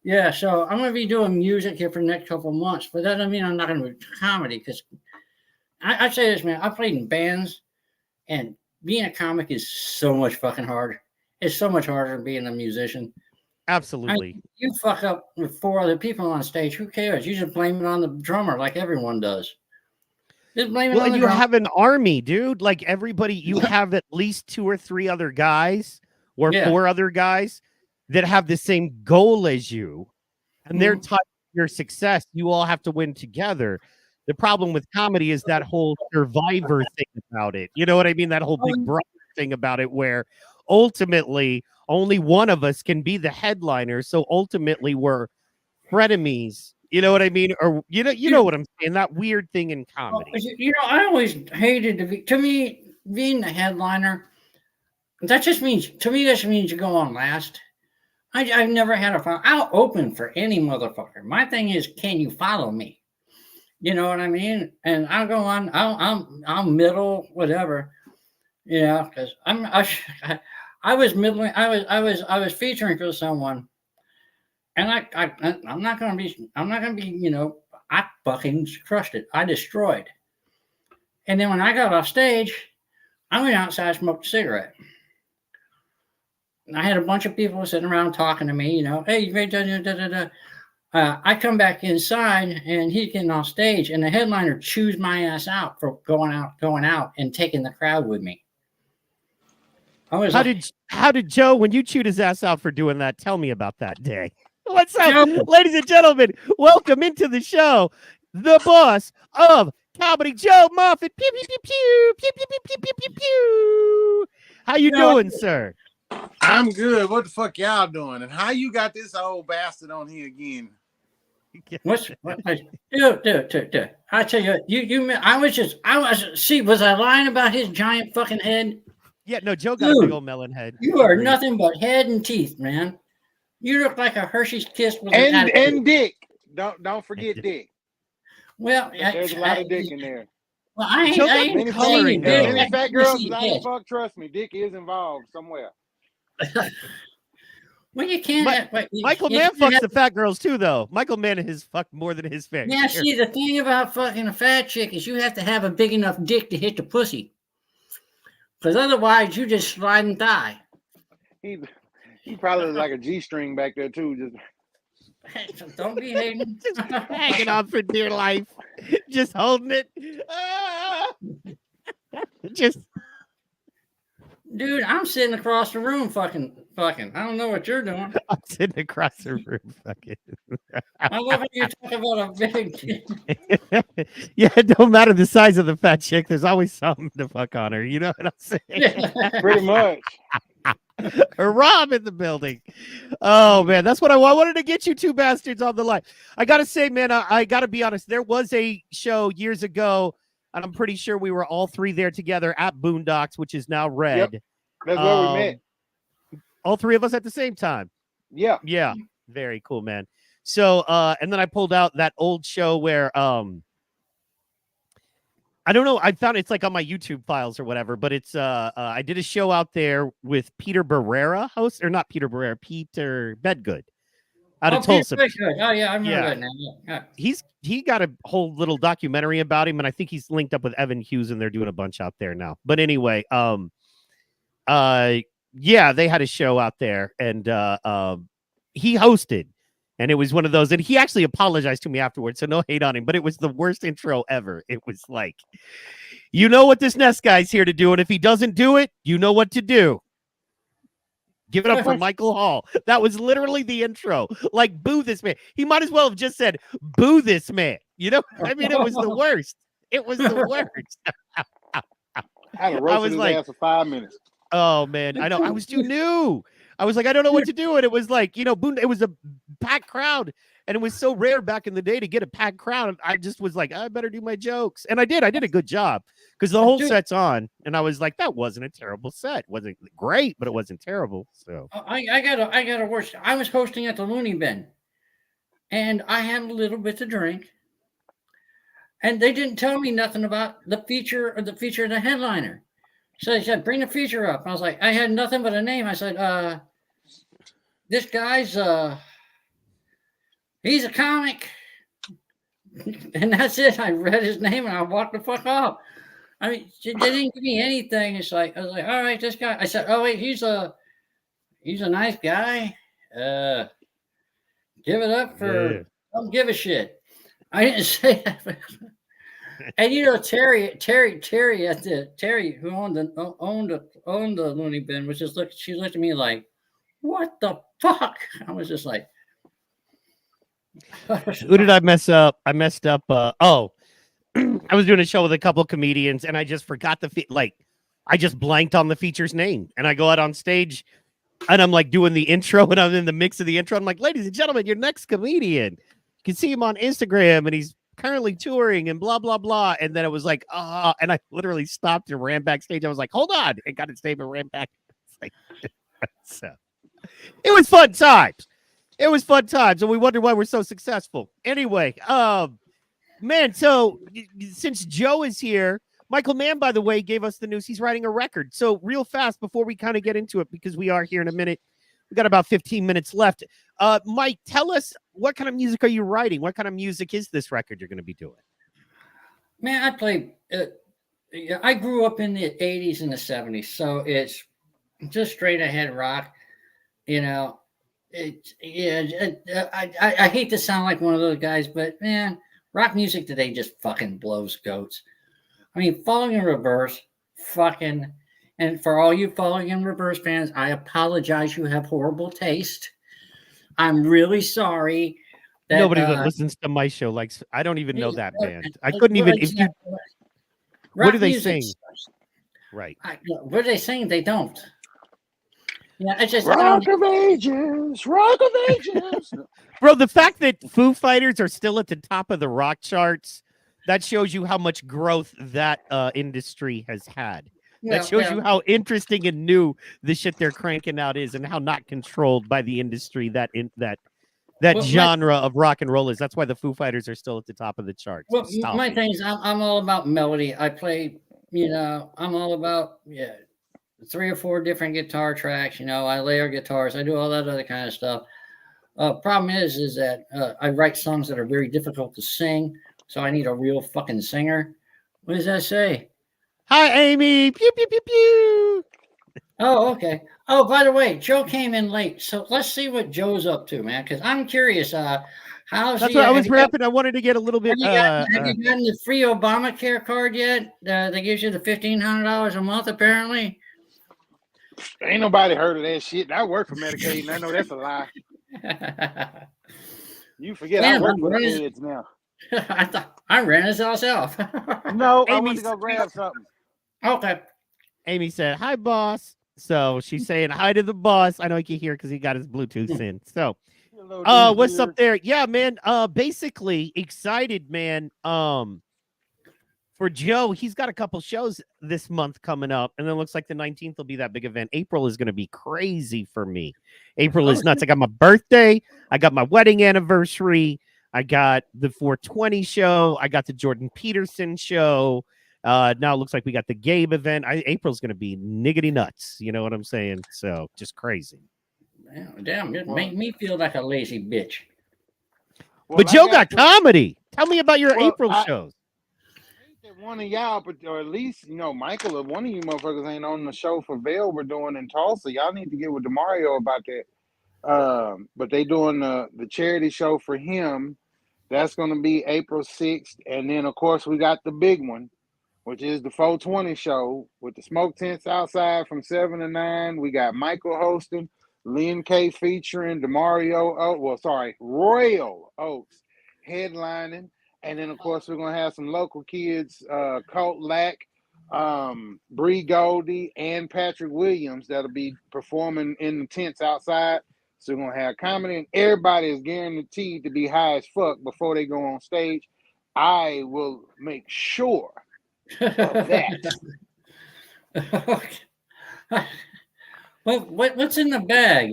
Yeah. So I'm going to be doing music here for the next couple of months, but that doesn't mean I'm not going to do comedy because I say this, man. I played in bands, and being a comic is so much fucking hard. It's so much harder than being a musician. Absolutely. You fuck up with 4 other people on stage. Who cares? You just blame it on the drummer like everyone does. Just blame it Well, on and the you drummer. have an army, dude. Like everybody, you have at least 2 or 3 other guys or Yeah. 4 other guys that have the same goal as you, and they're Mhm. tied to your success. You all have to win together. The problem with comedy is that whole survivor thing about it. You know what I mean? That whole big brother thing about it, where ultimately only one of us can be the headliner. So ultimately we're frenemies. You know what I mean? Or you know what I'm saying? That weird thing in comedy. You know, I always hated to me, being the headliner, that just means, to me, this means you go on last. I've never had a fun. I'll open for any motherfucker. My thing is, can you follow me? You know what I mean? And I'll go on. I'm middle, whatever. You know, because I was middling. I was featuring for someone, and I'm not gonna be. You know, I fucking crushed it. I destroyed. And then when I got off stage, I went outside, smoked a cigarette. And I had a bunch of people sitting around talking to me. You know, hey, you ready? Da, da, da, da. I come back inside and he's getting off stage, and the headliner chews my ass out for going out and taking the crowd with me. How did Joe, when you chewed his ass out for doing that, tell me about that day? What's up, Joe? ladies and gentlemen? Welcome into the show, the boss of comedy, Joe Moffat. Pew pew pew pew pew pew pew pew pew pew pew. How you doing, sir? I'm good. What the fuck y'all doing? And how you got this old bastard on here again? Dude. I tell you, I was see, was I lying about his giant fucking head? Yeah, no, Joe got a big old melon head. You are nothing but head and teeth, man. You look like a Hershey's Kiss with and dick. Don't forget dick. Well, there's a lot of dick in there. Well, I ain't coloring though. Many fat girls not fuck. Trust me, dick is involved somewhere. Well, you can't. Michael Mann fucks the fat girls too, though. Michael Mann has fucked more than his fair. Yeah, see, the thing about fucking a fat chick is you have to have a big enough dick to hit the pussy, because otherwise you just slide and die. He probably was like a G-string back there too. Just don't be hating. Just hanging on for dear life, just holding it. Just. Dude, I'm sitting across the room fucking. I don't know what you're doing. I'm sitting across the room fucking. I love when you talk about a big Yeah, it don't matter the size of the fat chick. There's always something to fuck on her. You know what I'm saying? Pretty much. Rob in the building. Oh, man. That's what I wanted to get you two bastards on the line. I got to say, man, I got to be honest. There was a show years ago, and I'm pretty sure we were all 3 there together at Boondocks, which is now Red. Yep. That's where we met. All 3 of us at the same time. Yeah. Yeah. Very cool, man. So, and then I pulled out that old show where, I don't know. I found it's like on my YouTube files or whatever, but it's, I did a show out there with Peter Barrera host, or not Peter Barrera, Peter Bedgood out of Tulsa. Oh, yeah. I remember that now. Yeah. He got a whole little documentary about him, and I think he's linked up with Evan Hughes, and they're doing a bunch out there now. But anyway, yeah, they had a show out there, and he hosted, and it was one of those, and he actually apologized to me afterwards, so no hate on him, but it was the worst intro ever. It was like, you know what this next guy's here to do, and if he doesn't do it, you know what to do. Give it up for Michael Hall. That was literally the intro. Like, boo this man. He might as well have just said, boo this man. You know? I mean, it was the worst. It was the worst. I had to roast his ass for 5 minutes. Oh, man. I know. I was too new. I was like, I don't know what to do. And it was like, you know, it was a packed crowd. And it was so rare back in the day to get a packed crowd. I just was like, I better do my jokes. And I did. I did a good job because the whole set's on. And I was like, that wasn't a terrible set. It wasn't great, but it wasn't terrible. So I got a worse. I was hosting at the Looney Bin. and I had a little bit to drink, and they didn't tell me nothing about the feature of the headliner. So they said, bring the feature up. I was like, I had nothing but a name. I said, this guy's he's a comic. And that's it. I read his name and I walked the fuck off. I mean, they didn't give me anything. It's like I was like, all right, this guy. I said, oh wait, he's a nice guy. Give it up for don't give a shit. I didn't say that. And you know, Terry at the Terry who owned the loony bin was just she looked at me like, what the fuck? I was just like, who did I mess up? I messed up. I was doing a show with a couple of comedians, and I just forgot I just blanked on the feature's name, and I go out on stage, and I'm like doing the intro, and I'm in the mix of the intro. I'm like, ladies and gentlemen, your next comedian. You can see him on Instagram, and he's currently touring, and blah blah blah. And then it was like, and I literally stopped and ran backstage. I was like, hold on, and got his name and ran back. So it was fun times. It was fun times, and we wonder why we're so successful. Anyway, man, so since Joe is here, Michael Mann, by the way, gave us the news. He's writing a record. So real fast, before we kind of get into it, because we are here in a minute, we got about 15 minutes left. Mike, tell us, what kind of music are you writing? What kind of music is this record you're going to be doing? Man, I play. I grew up in the 80s and the 70s, so it's just straight ahead rock, you know. I hate to sound like one of those guys, but man, rock music today just fucking blows goats. I mean, Falling in Reverse, fucking, and for all you Falling in Reverse fans, I apologize. You have horrible taste. I'm really sorry. That, nobody that listens to my show likes. I don't even know that band. I couldn't even. If you, what do they sing? Right. What are they saying? They don't. Yeah, it's just Rock of Ages. Bro, the fact that Foo Fighters are still at the top of the rock charts, that shows you how much growth that industry has had. That shows you how interesting and new the shit they're cranking out is, and how not controlled by the industry that genre of rock and roll is. That's why the Foo Fighters are still at the top of the charts. Well, my thing is, I'm all about melody. I play, I'm all about 3 or 4 different guitar tracks. I layer guitars. I do all that other kind of stuff. Problem is that I write songs that are very difficult to sing, so I need a real fucking singer. What does that say? Hi, Amy. Pew pew pew pew. Oh, okay. Oh, by the way, Joe came in late, so let's see what Joe's up to, man. Because I'm curious. How's That's what I was rapping. I wanted to get a little bit. Have you gotten the free Obamacare card yet? That gives you the $1,500 a month, apparently. Ain't nobody heard of that shit. I work for Medicaid, and I know that's a lie. You forget I work for the feds now. I thought I ran his ass off. No, I went to go grab something. Okay. Amy said, hi, boss. So she's saying hi to the boss. I know he can hear because he got his Bluetooth in. So what's up there? Yeah, man. Basically excited, man. For Joe, he's got a couple shows this month coming up, and then it looks like the 19th will be that big event. April is going to be crazy for me. April is nuts. I got my birthday. I got my wedding anniversary. I got the 420 show. I got the Jordan Peterson show. Now it looks like we got the Gabe event. April's going to be niggity nuts. You know what I'm saying? So just crazy. Damn, it made me feel like a lazy bitch. Well, but Joe got comedy. Tell me about your April shows. One of y'all, or at least Michael, or one of you motherfuckers ain't on the show for Vail we're doing in Tulsa. Y'all need to get with DeMario about that. But they doing the charity show for him. That's going to be April 6th, and then of course we got the big one, which is the 420 show with the smoke tents outside from 7 to 9. We got Michael hosting, Lynn K featuring, Royal Oaks headlining. And then, of course, we're going to have some local kids, Colt Lack, Bree Goldie, and Patrick Williams that'll be performing in the tents outside. So we're going to have comedy, and everybody is guaranteed to be high as fuck before they go on stage. I will make sure of that. What's in the bag?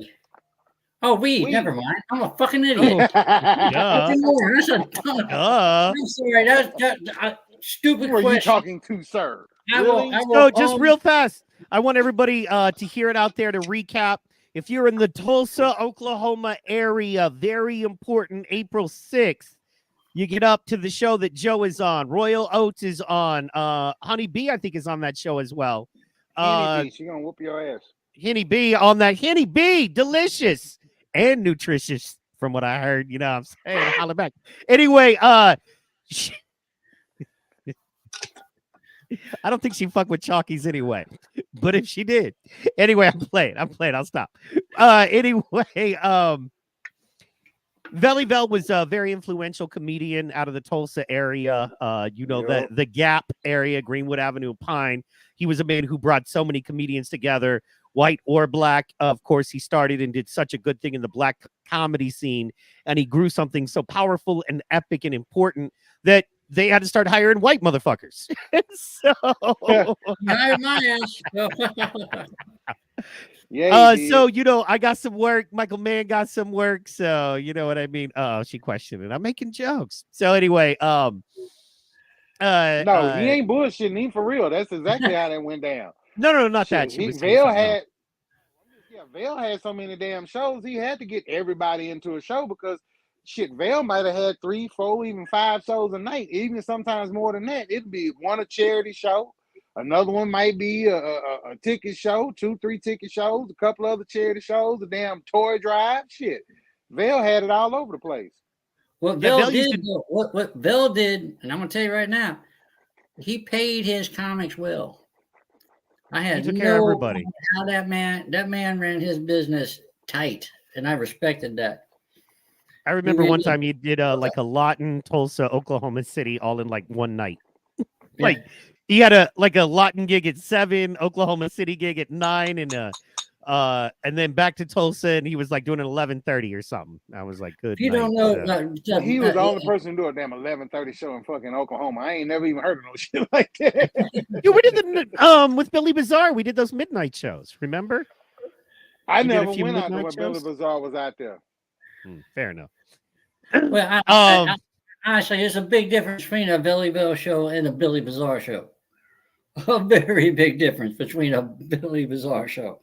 Oh, weed. Never mind. I'm a fucking idiot. Duh. That's a dumb. I'm sorry. That's stupid Who are you question. talking to, sir? I So will, just real fast, I want everybody to hear it out there to recap. If you're in the Tulsa, Oklahoma area, very important, April 6th, you get up to the show that Joe is on. Royal Oats is on. Honey Bee, I think, is on that show as well. Henny B, she gonna whoop your ass. Henny Bee on that. Henny Bee, delicious and nutritious, from what I heard. You know what I'm saying? Holla back. Anyway, I don't think she fucked with Chalkies anyway. But if she did, anyway, I'm playing. I'll stop. Anyway, Velly Bell was a very influential comedian out of the Tulsa area. The Gap area, Greenwood Avenue, Pine. He was a man who brought so many comedians together, white or black. Of course, he started and did such a good thing in the black comedy scene, and he grew something so powerful and epic and important that they had to start hiring white motherfuckers. So, my ass. Yeah, so I got some work. Michael Mann got some work. So you know what I mean. Oh, she questioned it. I'm making jokes. So anyway, no, he ain't bullshitting. He for real. That's exactly how that went down. No, not Shit, that. She was Vail had. Yeah, Vail had so many damn shows. He had to get everybody into a show because shit, Vail might have had 3, 4, even 5 shows a night. Even sometimes more than that. It'd be one a charity show. Another one might be a ticket show, 2, 3 ticket shows, a couple other charity shows, a damn toy drive. Shit, Vail had it all over the place. What Vail did, and I'm gonna tell you right now, he paid his comics well. I had took care of everybody. How that man ran his business tight, and I respected that. I remember one time he did like a Lawton, Tulsa, Oklahoma City, all in like one night. Like he had a Lawton gig at 7, Oklahoma City gig at 9, and then back to Tulsa, and he was like doing an 11:30 or something. I was like, good. If you don't know, he was the only person to do a damn 11:30 show in fucking Oklahoma. I ain't never even heard of no shit like that. Dude, we did the with Billy Bazaar. We did those midnight shows. Remember? I never went out there when Billy Bazaar was out there. Fair enough. Well, honestly, there's a big difference between a Billy Bell show and a Billy Bazaar show. A very big difference between a Billy Bazaar show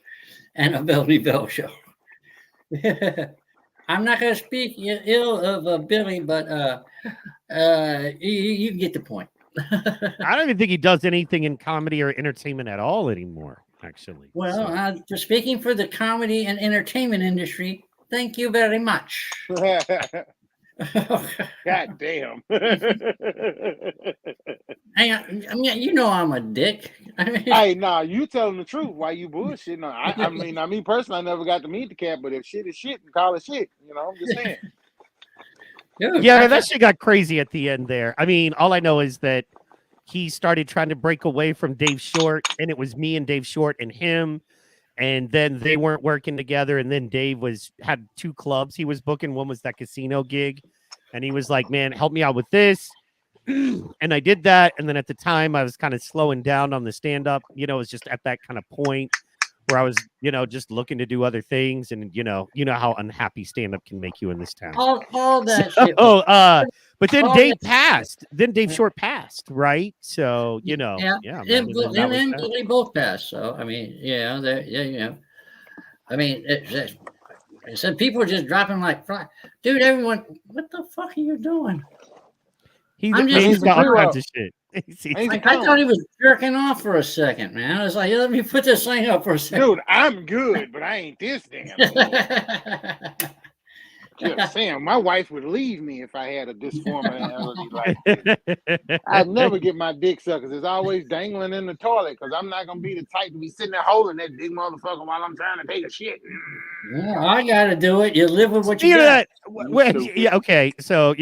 and a Billy Bell show. I'm not going to speak ill of Billy, but you get the point. I don't even think he does anything in comedy or entertainment at all anymore, actually. Well, for speaking for the comedy and entertainment industry, thank you very much. God damn. I mean, you know I'm a dick. Hey, nah, you telling the truth. Why you bullshitting? I mean, personally, I never got to meet the cat, but if shit is shit, call it shit. You know, I'm just saying. Yeah, that shit got crazy at the end there. I mean, all I know is that he started trying to break away from Dave Short, and it was me and Dave Short and him. And then they weren't working together. And then Dave had 2 clubs he was booking. One was that casino gig. And he was like, man, help me out with this. And I did that. And then at the time I was kind of slowing down on the stand-up. It was just at that kind of point where I was, just looking to do other things. And, you know how unhappy stand-up can make you in this town. All that shit. But then Dave passed. Then Dave Short passed, right? So, Yeah. And they both passed. So, I mean, I mean, it said people are just dropping like flies. Dude, everyone, what the fuck are you doing? He's got all kinds of shit. I thought he was jerking off for a second, man. I was like, let me put this thing up for a second. Dude, I'm good, but I ain't this damn. Just saying, my wife would leave me if I had a dysformality like this. I'd never get my dick sucked because it's always dangling in the toilet because I'm not going to be the type to be sitting there holding that big motherfucker while I'm trying to take a shit. Yeah, I got to do it. You live with what you got. Okay. So,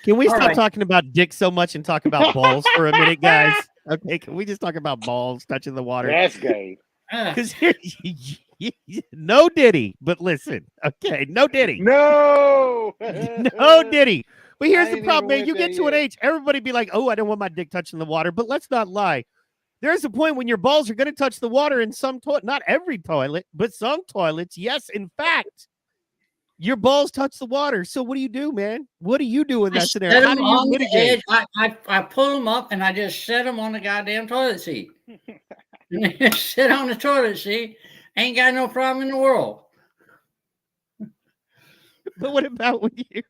can we stop talking about dick so much and talk about balls for a minute, guys? Okay, can we just talk about balls touching the water? That's gay. Because no Diddy, but listen, okay, no Diddy. No Diddy. But here's the problem, man. You get to an age, everybody be like, oh, I don't want my dick touching the water. But let's not lie. There's a point when your balls are going to touch the water in some toilet, not every toilet, but some toilets. Yes, in fact, your balls touch the water. So what do you do, man? What do you do in that scenario? How do you mitigate? I pull them up and I just set them on the goddamn toilet seat. Sit on the toilet seat. Ain't got no problem in the world. But what about when you?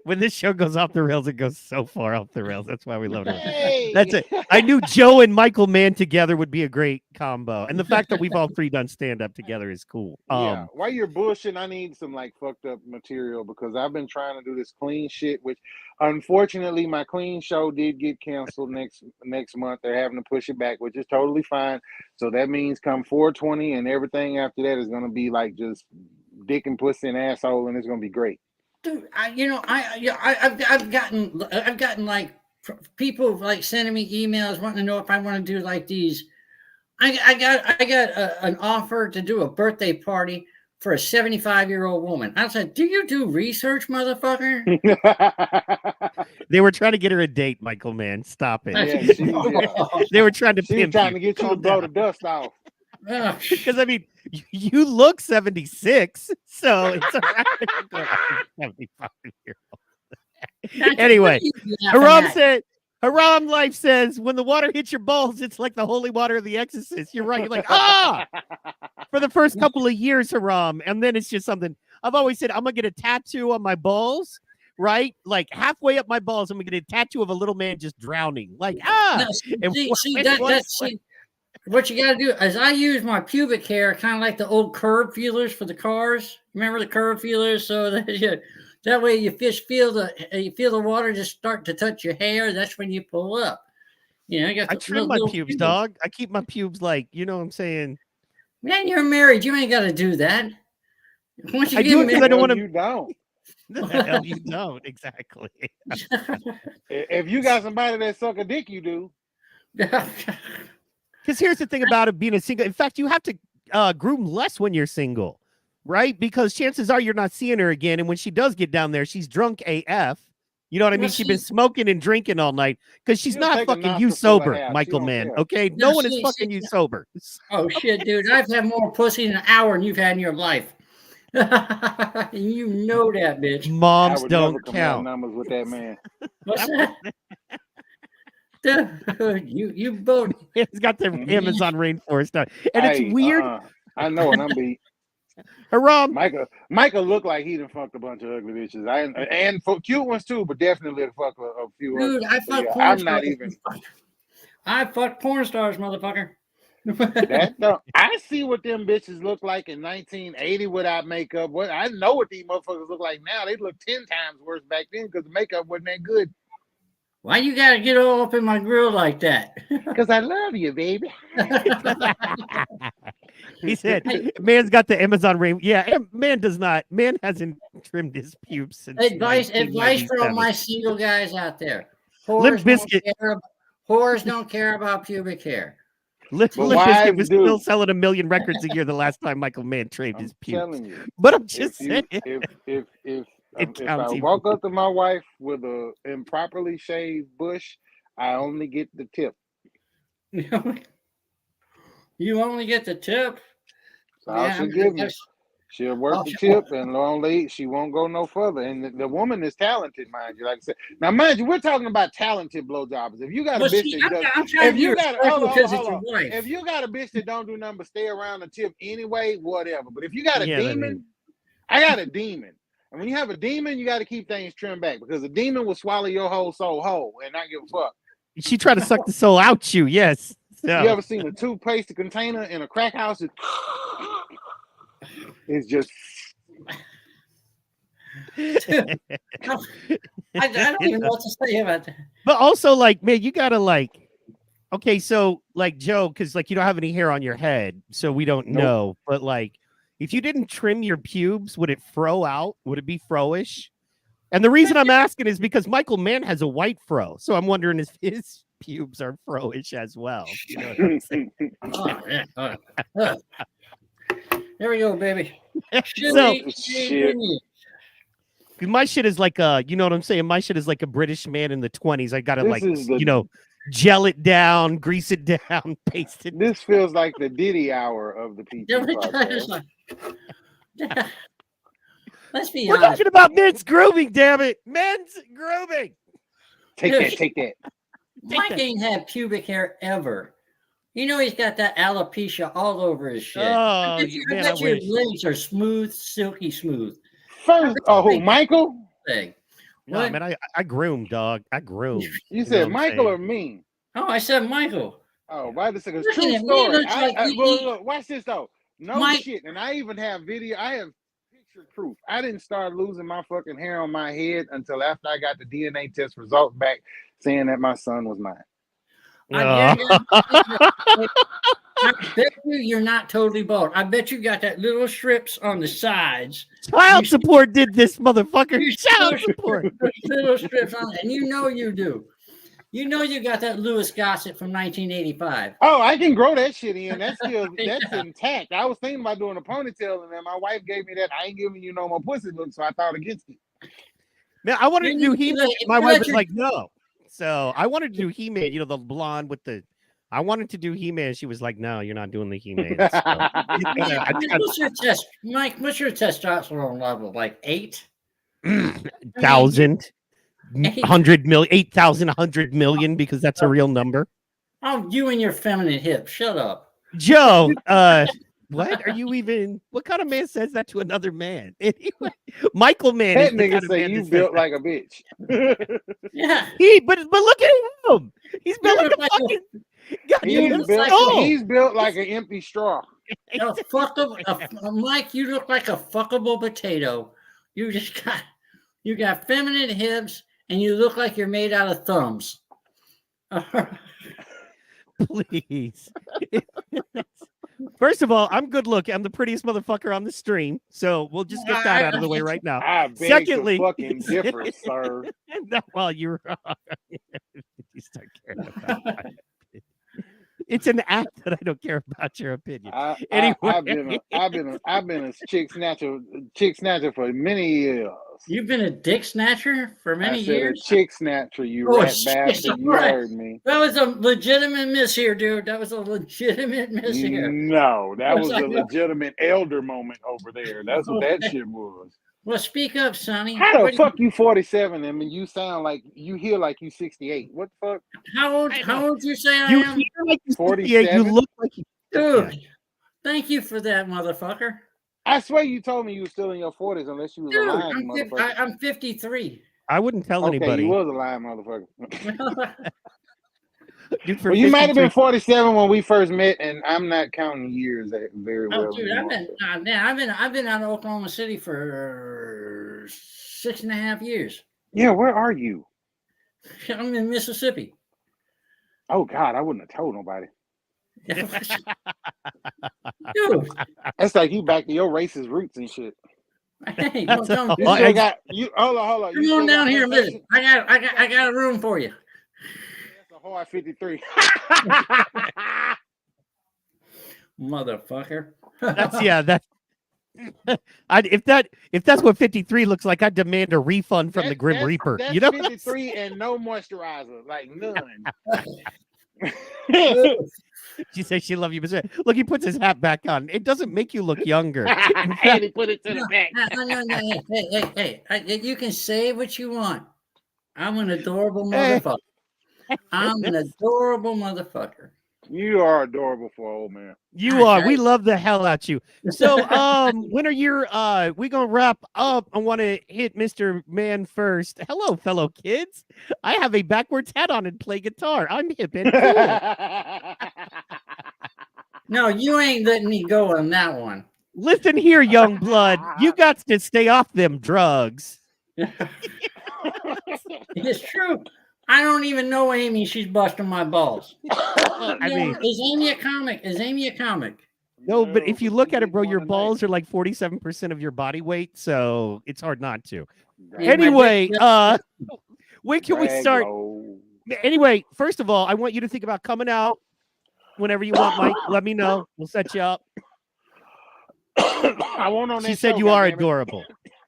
When this show goes off the rails, it goes so far off the rails. That's why we love it. Hey. That's it. I knew Joe and Michael Mann together would be a great combo, and the fact that we've all three done stand up together is cool. Yeah, while you're bushing, I need some like fucked up material because I've been trying to do this clean shit. Which, unfortunately, my clean show did get canceled next month. They're having to push it back, which is totally fine. So that means come 420 and everything after that is gonna be like just dick and pussy and asshole, and it's gonna be great. Dude, I've gotten like people like sending me emails wanting to know if I want to do like these. I got an offer to do a birthday party for a 75-year-old woman. I said, "Do you do research, motherfucker?" They were trying to get her a date, Michael Mann. Stop it. Yeah, they were trying to She's trying to get you to blow the dust off. Because I mean, you look 76, so it's a 75-year-old. Anyway, Haram Life says, when the water hits your balls, it's like the holy water of the Exorcist. You're right. You're like, for the first couple of years, Haram, and then it's just something. I've always said, I'm gonna get a tattoo on my balls. Right, like halfway up my balls, I'm gonna get a tattoo of a little man just drowning. Like what you got to do is I use my pubic hair, kind of like the old curb feelers for the cars. Remember the curb feelers? So that way you feel the water just start to touch your hair. That's when you pull up. You know, I trim my pubes, dog. I keep my pubes like, you know what I'm saying? Man, you're married. You ain't got to do that. Once you I do it because I don't want to. You don't. The hell you don't. Exactly. If you got somebody that suck a dick, you do. Because here's the thing about it being a single. In fact, you have to groom less when you're single, right? Because chances are you're not seeing her again. And when she does get down there, she's drunk AF. You know what I mean? She's been smoking and drinking all night because she's not fucking you sober, Michael Mann. Okay? No one is fucking you sober. Oh, shit, dude. I've had more pussy in an hour than you've had in your life. You know that, bitch. Moms don't count. Numbers with that man. What's that? Dude, you both. It's got the Amazon rainforest now, and it's weird. I know a number. Haram. Michael looked like he done fucked a bunch of ugly bitches. And for cute ones too, but definitely fuck a few. Dude, I fuck porn I'm stars. not even. I fuck porn stars, motherfucker. I see what them bitches look like in 1980 without makeup. I know what these motherfuckers look like now. They look 10 times worse back then because the makeup wasn't that good. Why you gotta get all up in my grill like that? Because I love you, baby. He said, "Man's got the Amazon rain." Yeah, man does not. Man hasn't trimmed his pubes since. Advice for all my single guys out there. Limp Bizkit. Whores don't care about pubic hair. Limp Bizkit was still selling 1 million records a year the last time Michael Mann trimmed his pubes. But I'm just saying. If I walk up to my wife with a improperly shaved bush, I only get the tip. You only get the tip? So she'll give me. She'll work the tip, and long she won't go no further. And the woman is talented, mind you. Like I said, now mind you, we're talking about talented blowjobbers. If you got a bitch if you got a bitch that don't do nothing but stay around the tip anyway, whatever. But if you got a demon, I got a demon. And when you have a demon, you got to keep things trimmed back because a demon will swallow your whole soul whole and not give a fuck. She tried to suck the soul out you, yes. So. You ever seen a toothpaste container in a crack house? It's just. I don't even know what to say about that. But also, like, man, you gotta like. Okay, so like Joe, because like you don't have any hair on your head, so we don't know. But like, if you didn't trim your pubes, would it fro out? Would it be fro-ish? And the reason I'm asking is because Michael Mann has a white fro, so I'm wondering if his pubes are fro-ish as well. You know what I'm saying? There we go, baby. My shit is like a, you know what I'm saying? My shit is like a British man in the 20s. I gotta like, you know, gel it down, grease it down, paste it. This feels like the Diddy hour of the PT podcast. Let's be We're honest. talking about men's grooming, damn it. Men's grooming. Take that, take that. Mike ain't had pubic hair ever. You know he's got that alopecia all over his shit. Oh, I man, bet I your wish. legs are smooth, silky smooth. First, who, Michael? Thing. No, What? man, I groom, dog. I groom. You know said what I'm Michael saying? or me? Oh, I said Michael. Oh, wait a second. Look at True him. He story. looks like Look, watch this though. No Mike- shit. And I even have video. I have picture proof. I didn't start losing my fucking hair on my head until after I got the DNA test results back saying that my son was mine. I bet you're not totally bald. I bet you got that little strips on the sides. Child support did this, motherfucker. Child support. Little strips on, and you know you do. You know you got that Lewis Gossett from 1985. Oh, I can grow that shit in. That's still that's intact. I was thinking about doing a ponytail, and then my wife gave me that. I ain't giving you no more pussy look, so I thought against it. Man, I wanted to do He-Man. My wife was your- like, no. So I wanted to do He-Man, you know, the blonde with the. I wanted to do He-Man. She was like, no, you're not doing the He-Man. So, What's your test, Mike? What's your testosterone level? Like 8,000, 100 million, 8,000, 100 million, because that's a real number. Oh, you and your feminine hips. Shut up. Joe, what are you even? What kind of man says that to another man? Anyway, Michael Man. That is the nigga kind of say man you that built says like a bitch. Yeah. but look at him. He's built like a fucking. He's built like an empty straw. Mike, you look like a fuckable potato. You got feminine hips, and you look like you're made out of thumbs. Please. First of all, I'm good looking. I'm the prettiest motherfucker on the stream, so we'll just get that out of the way right now. I beg Secondly, to fucking differ, sir. Well, you're wrong. You start caring about my opinion. It's an act that I don't care about your opinion. Anyway, I've been a chick snatcher for many years. You've been a dick snatcher for many years. A chick snatcher, you Oh, rat shit, bastard. You right. heard me. That was a legitimate miss here, dude. That was a legitimate miss here. No, that was a like- legitimate elder moment over there. That's what that shit was. Well, speak up, Sonny. How the fuck you 47 and you sound like you hear like you 68? What the fuck? How old you say I you am? hear like you 47? you look like you. Dude, thank you for that, motherfucker. I swear you told me you were still in your 40s unless you was Dude, a lying motherfucker. I'm 53. I wouldn't tell Okay, anybody. you was a lying motherfucker. Dude, for Well, you might have 53 been 47 when we first met, and I'm not counting years very well. Oh, dude, I've been out of Oklahoma City for 6.5 years. Yeah, where are you? I'm in Mississippi. Oh God, I wouldn't have told nobody. Dude, That's like you back to your racist roots and shit. hey, don't tell me. You still got you. Hold on. Come on down here, listen. I got a room for you. That's a hard 53. Motherfucker. That's if that's what 53 looks like, I demand a refund from the Grim Reaper. That's You know, 53 and no moisturizer, like none. she says she love you, but look, he puts his hat back on. It doesn't make you look younger. And he put it to the back. Hey, you can say what you want. I'm an adorable motherfucker. I'm an adorable motherfucker. You are adorable for an old man. You are. We love the hell out you. So, when are your we gonna wrap up? I want to hit Mr. Man first. Hello, fellow kids. I have a backwards hat on and play guitar. I'm hip and cool. No, you ain't letting me go on that one. Listen here, young blood. You got to stay off them drugs. It's true. I don't even know Amy. She's busting my balls. I mean, is Amy a comic? Is Amy a comic? No, but if you look at it, bro, your balls are like 47% of your body weight, so it's hard not to. Anyway, when can we start? Anyway, first of all, I want you to think about coming out whenever you want, Mike. Let me know. We'll set you up. I won't on that She said show, you are goddammit. adorable.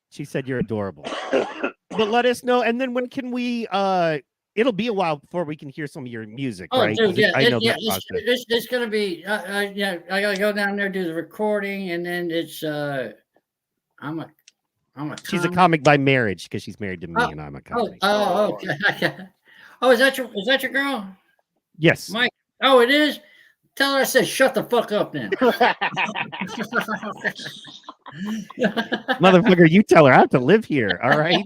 She said you're adorable. But let us know. And then when can we it'll be a while before we can hear some of your music, Oh, right? dude, yeah, I know yeah, that process. it's gonna be. Yeah, I gotta go down there do the recording, and then it's. I'm a She's a comic. comic by marriage because she's married to me, Oh, and I'm a oh, comic. okay. Oh, is that your girl, Yes. Mike? Oh, it is. Tell her I said shut the fuck up then. Motherfucker, you tell her I have to live here. All right,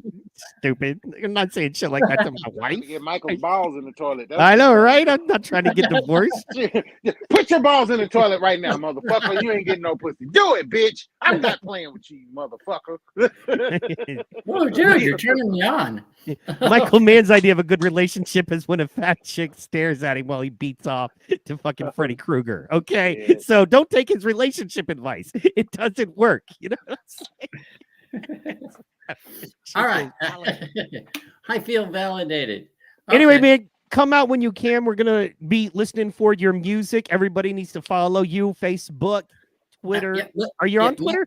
stupid. I'm not saying shit like that to my wife. Get Michael's balls in the toilet. I know, right? I'm not trying to get divorced. Put your balls in the toilet right now, motherfucker. You ain't getting no pussy. Do it, bitch. I'm not playing with you, motherfucker. Oh, dude, you're turning me on. Michael Mann's idea of a good relationship is when a fat chick stares at him while he beats off to fucking Freddy Krueger. Okay, Yeah. so don't take his relationship advice. It doesn't work. You know what I'm saying? All right. I feel validated. Anyway, Okay. man, come out when you can. We're gonna be listening for your music. Everybody needs to follow you, Facebook, Twitter. Are you on Twitter?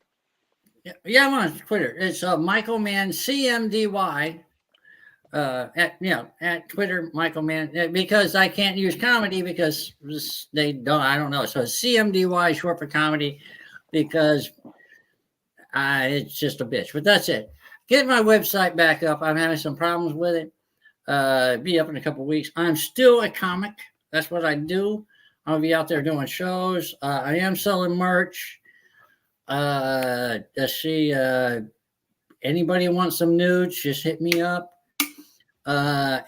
Yeah, I'm on Twitter. It's Michael Mann CMDY. At Twitter, Michael Mann, because I can't use comedy because I don't know. So CMDY short for comedy because it's just a bitch. But that's it. Get my website back up. I'm having some problems with it. Be up in a couple weeks. I'm still a comic. That's what I do. I'll be out there doing shows. I am selling merch. Let's see. Anybody want some nudes? Just hit me up. I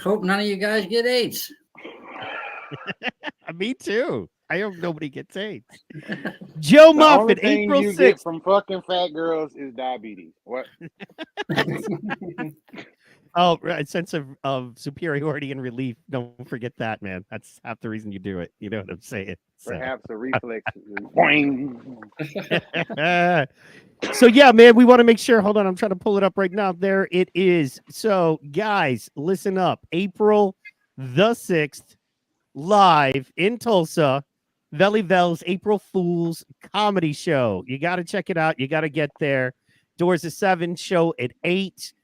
hope none of you guys get AIDS. Me too. I hope nobody gets AIDS. Joe Moffat, April you 6th. get from fucking fat girls is diabetes. What? Oh, a sense of superiority and relief. Don't forget that, man. That's half the reason you do it. You know what I'm saying? So. Perhaps a reflex. Boing. So yeah, man, we want to make sure. Hold on, I'm trying to pull it up right now. There it is. So, guys, listen up. April the 6th, live in Tulsa, Valley Vels April Fool's comedy show. You got to check it out. You got to get there. Doors at 7, show at 8.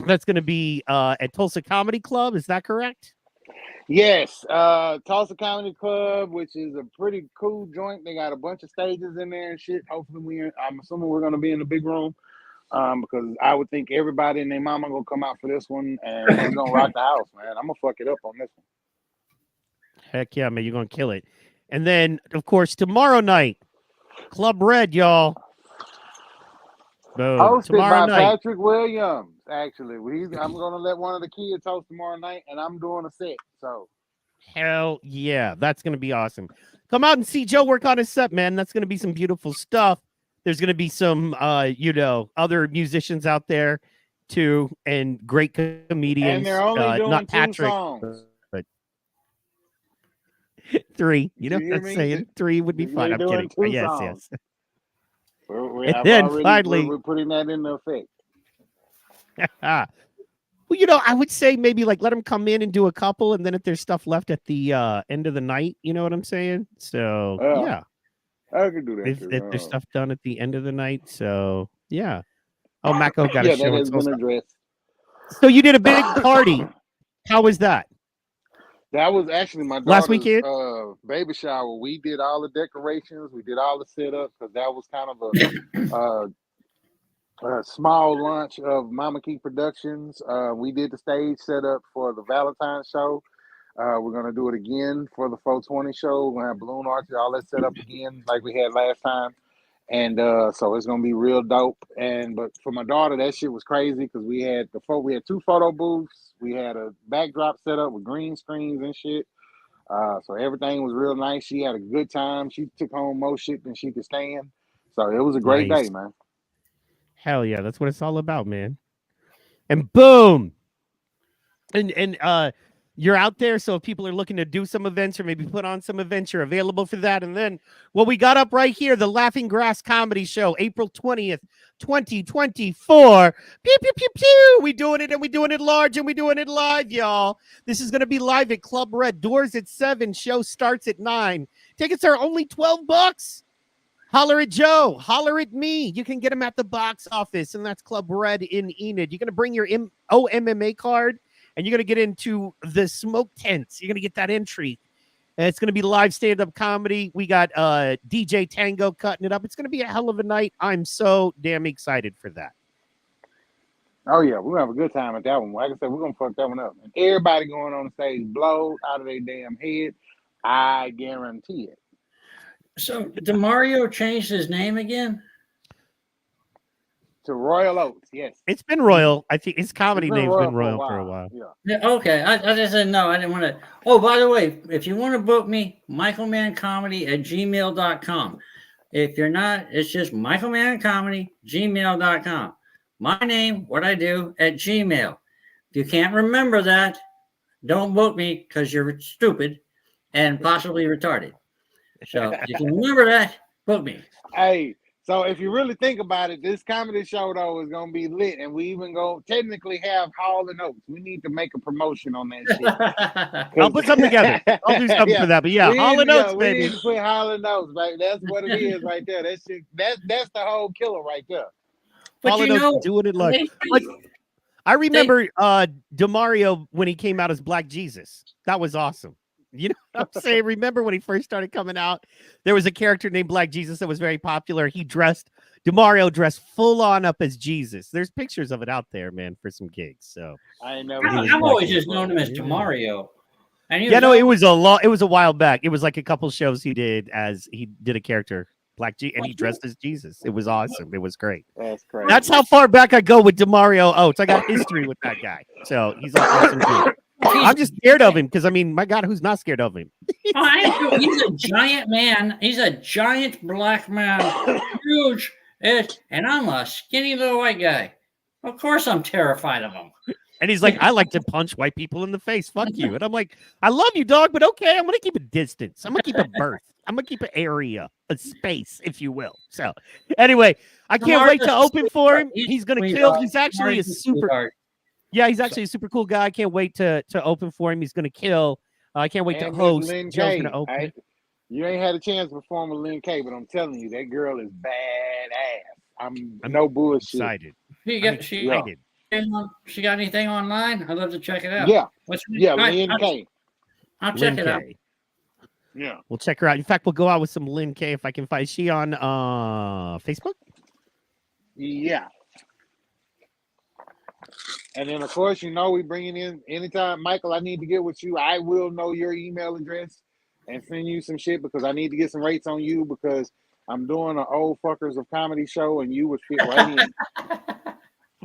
That's going to be at Tulsa Comedy Club. Is that correct? Yes, Tulsa Comedy Club, which is a pretty cool joint. They got a bunch of stages in there and shit. Hopefully, I'm assuming we're gonna be in the big room, because I would think everybody and their mama gonna come out for this one, and we're gonna rock the house, man. I'm gonna fuck it up on this one. Heck yeah, man, you're gonna kill it. And then, of course, tomorrow night, Club Red, y'all. Boom. Hosted Tomorrow by night. Patrick Williams. Actually, I'm gonna let one of the kids host tomorrow night, and I'm doing a set. So, hell yeah, that's gonna be awesome. Come out and see Joe work on his set, man. That's gonna be some beautiful stuff. There's gonna be some, other musicians out there too, and great comedians. and they're only doing not 2 Patrick, songs. but 3. You know You what hear I'm me? saying? 3 would be They're fine. I'm doing kidding. 2 Yes, songs. yes. We're putting that into effect. Well, I would say maybe like let them come in and do a couple, and then if there's stuff left at the end of the night, you know what I'm saying? So yeah, I could do that. if too. there's stuff done at the end of the night, so yeah. Oh, Mako got yeah, a show. that has been addressed. So you did a big party. How was that? That was actually my Last daughter's weekend? baby shower. We did all the decorations. We did all the setup because that was kind of a small launch of Mama Key Productions. We did the stage setup for the Valentine's show. We're going to do it again for the 420 show. We're going to have balloon arches, all that set up again like we had last time. And so it's going to be real dope. But for my daughter, that shit was crazy because we had 2 photo booths. We had a backdrop set up with green screens and shit. So everything was real nice. She had a good time. She took home more shit than she could stand. So it was a great Nice. day, man. Hell yeah, that's what it's all about, man. And boom. And you're out there, so if people are looking to do some events or maybe put on some events, you're available for that. And then what we got up right here, the Laughing Grass Comedy Show, April 20th, 2024. Pew, pew, pew, pew. We doing it, and we doing it large, and we doing it live, y'all. This is going to be live at Club Red. Doors at 7. Show starts at 9. Tickets are only $12. Holler at Joe. Holler at me. You can get him at the box office, and that's Club Red in Enid. You're going to bring your OMMA card, and you're going to get into the smoke tents. You're going to get that entry. And it's going to be live stand-up comedy. We got DJ Tango cutting it up. It's going to be a hell of a night. I'm so damn excited for that. Oh yeah, we're gonna have a good time at that one. Like I said, we're gonna fuck that one up. And everybody going on the stage blows out of their damn head. I guarantee it. So DeMario changed his name again to Royal Oats. Yes, it's been Royal. I think his comedy It's been name's Royal been for a Royal for a while. while. Yeah. Yeah, okay. I just didn't know. I didn't want to. Oh, by the way, if you want to book me, michaelmancomedy@gmail.com. If you're not, it's just michaelmancomedy@gmail.com. My name, what I do at Gmail. If you can't remember that, don't book me because you're stupid and possibly retarded. So if you can remember that, book me. Hey, so if you really think about it, this comedy show though is gonna be lit, and we even go technically have Hall and Oates. We need to make a promotion on that shit. I'll put something together. I'll do something for that. But yeah, Hall and Oates, we baby. need to put Hall and Oates, baby. That's what it is right there. That's the whole killer right there. But Hall and Oates doing it like I remember DeMario when he came out as Black Jesus. That was awesome. You know what I'm saying? Remember when he first started coming out? There was a character named Black Jesus that was very popular. DeMario dressed full on up as Jesus. There's pictures of it out there, man, for some gigs. So I never. I've always just known him as DeMario. And it was a while back. It was like a couple shows he did a character and he dressed as Jesus. It was awesome. It was great. That's crazy. That's how far back I go with DeMario Oates. I got history with that guy. So he's an awesome dude. I'm just scared of him because, I mean, my God, who's not scared of him? He's a giant man. He's a giant black man. Huge. And I'm a skinny little white guy. Of course I'm terrified of him. And he's like, I like to punch white people in the face. Fuck you. And I'm like, I love you, dog, but okay, I'm going to keep a distance. I'm going to keep a berth. I'm going to keep an area, a space, if you will. So anyway, I can't wait to open for him. He's going to kill. He's actually a super... Yeah, he's actually a super cool guy. I can't wait to open for him. He's going to kill. I can't wait to host. Joe's going to open. You ain't had a chance to perform with Lynn K, but I'm telling you, that girl is badass. I'm no bullshit. Excited. She got anything online? I'd love to check it out. Yeah. What's her name? Yeah, Lynn K. I'll check it out. Yeah. We'll check her out. In fact, we'll go out with some Lynn K if I can find. Is she on Facebook? Yeah. And then, of course, we bringing in anytime, Michael, I need to get with you. I will know your email address and send you some shit because I need to get some rates on you because I'm doing an old fuckers of comedy show and you would fit right in.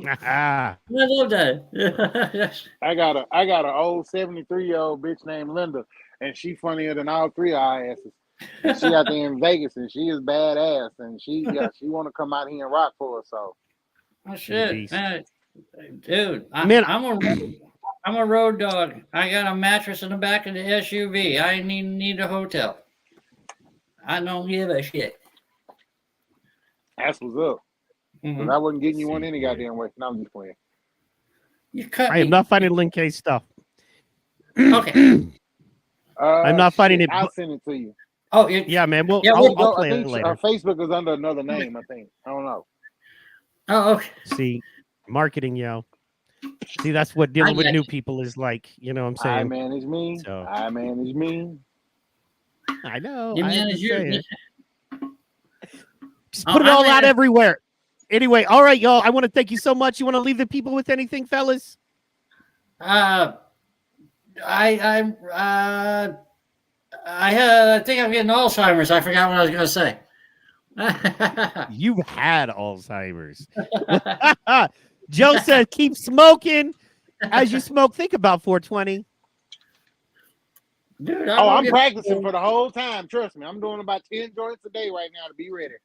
I love that. I got an old 73-year-old bitch named Linda, and she funnier than all three of our asses. And she out there in Vegas, and she is badass, and she want to come out here and rock for us. So, oh shit, man. Dude, I'm a road dog. I got a mattress in the back of the SUV. I need a hotel. I don't give a shit. That's what's up. Mm-hmm. I wasn't getting you one any goddamn way. No, I'm just playing. I am not finding Link K stuff. Okay. I'm not finding it. I'll send it to you. Oh, yeah, man. I'll play it later. Facebook is under another name, I think. I don't know. Oh, okay. See, marketing, yo. See, that's what dealing with new people is like. You know what I'm saying? I manage me. So. I manage me. I know. You manage you. Just put it all out everywhere. Anyway, all right, y'all. I want to thank you so much. You want to leave the people with anything, fellas? I think I'm getting Alzheimer's. I forgot what I was going to say. You had Alzheimer's. Joe says, keep smoking. As you smoke, think about 420. Dude, I'm practicing for the whole time. Trust me. I'm doing about 10 joints a day right now to be ready.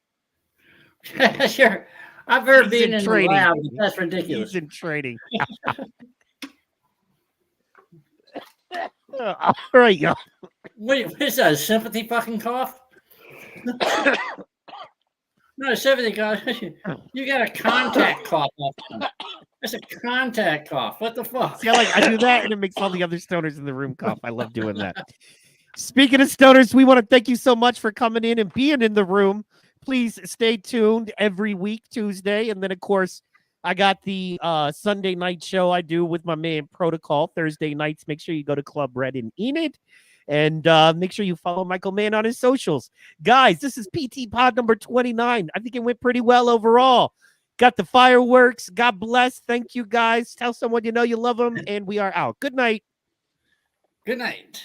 Sure. I've heard being in the lab. That's ridiculous. He's in training. All right, y'all. What is that? A sympathy fucking cough? Not a sympathy cough. You got a contact cough. That's a contact cough. What the fuck? See, I do that, and it makes all the other stoners in the room cough. I love doing that. Speaking of stoners, we want to thank you so much for coming in and being in the room. Please stay tuned every week, Tuesday. And then, of course, I got the Sunday night show I do with my man Protocol Thursday nights. Make sure you go to Club Red and Enid. And make sure you follow Michael Mann on his socials. Guys, this is PT Pod number 29. I think it went pretty well overall. Got the fireworks. God bless. Thank you, guys. Tell someone you know you love them. And we are out. Good night. Good night.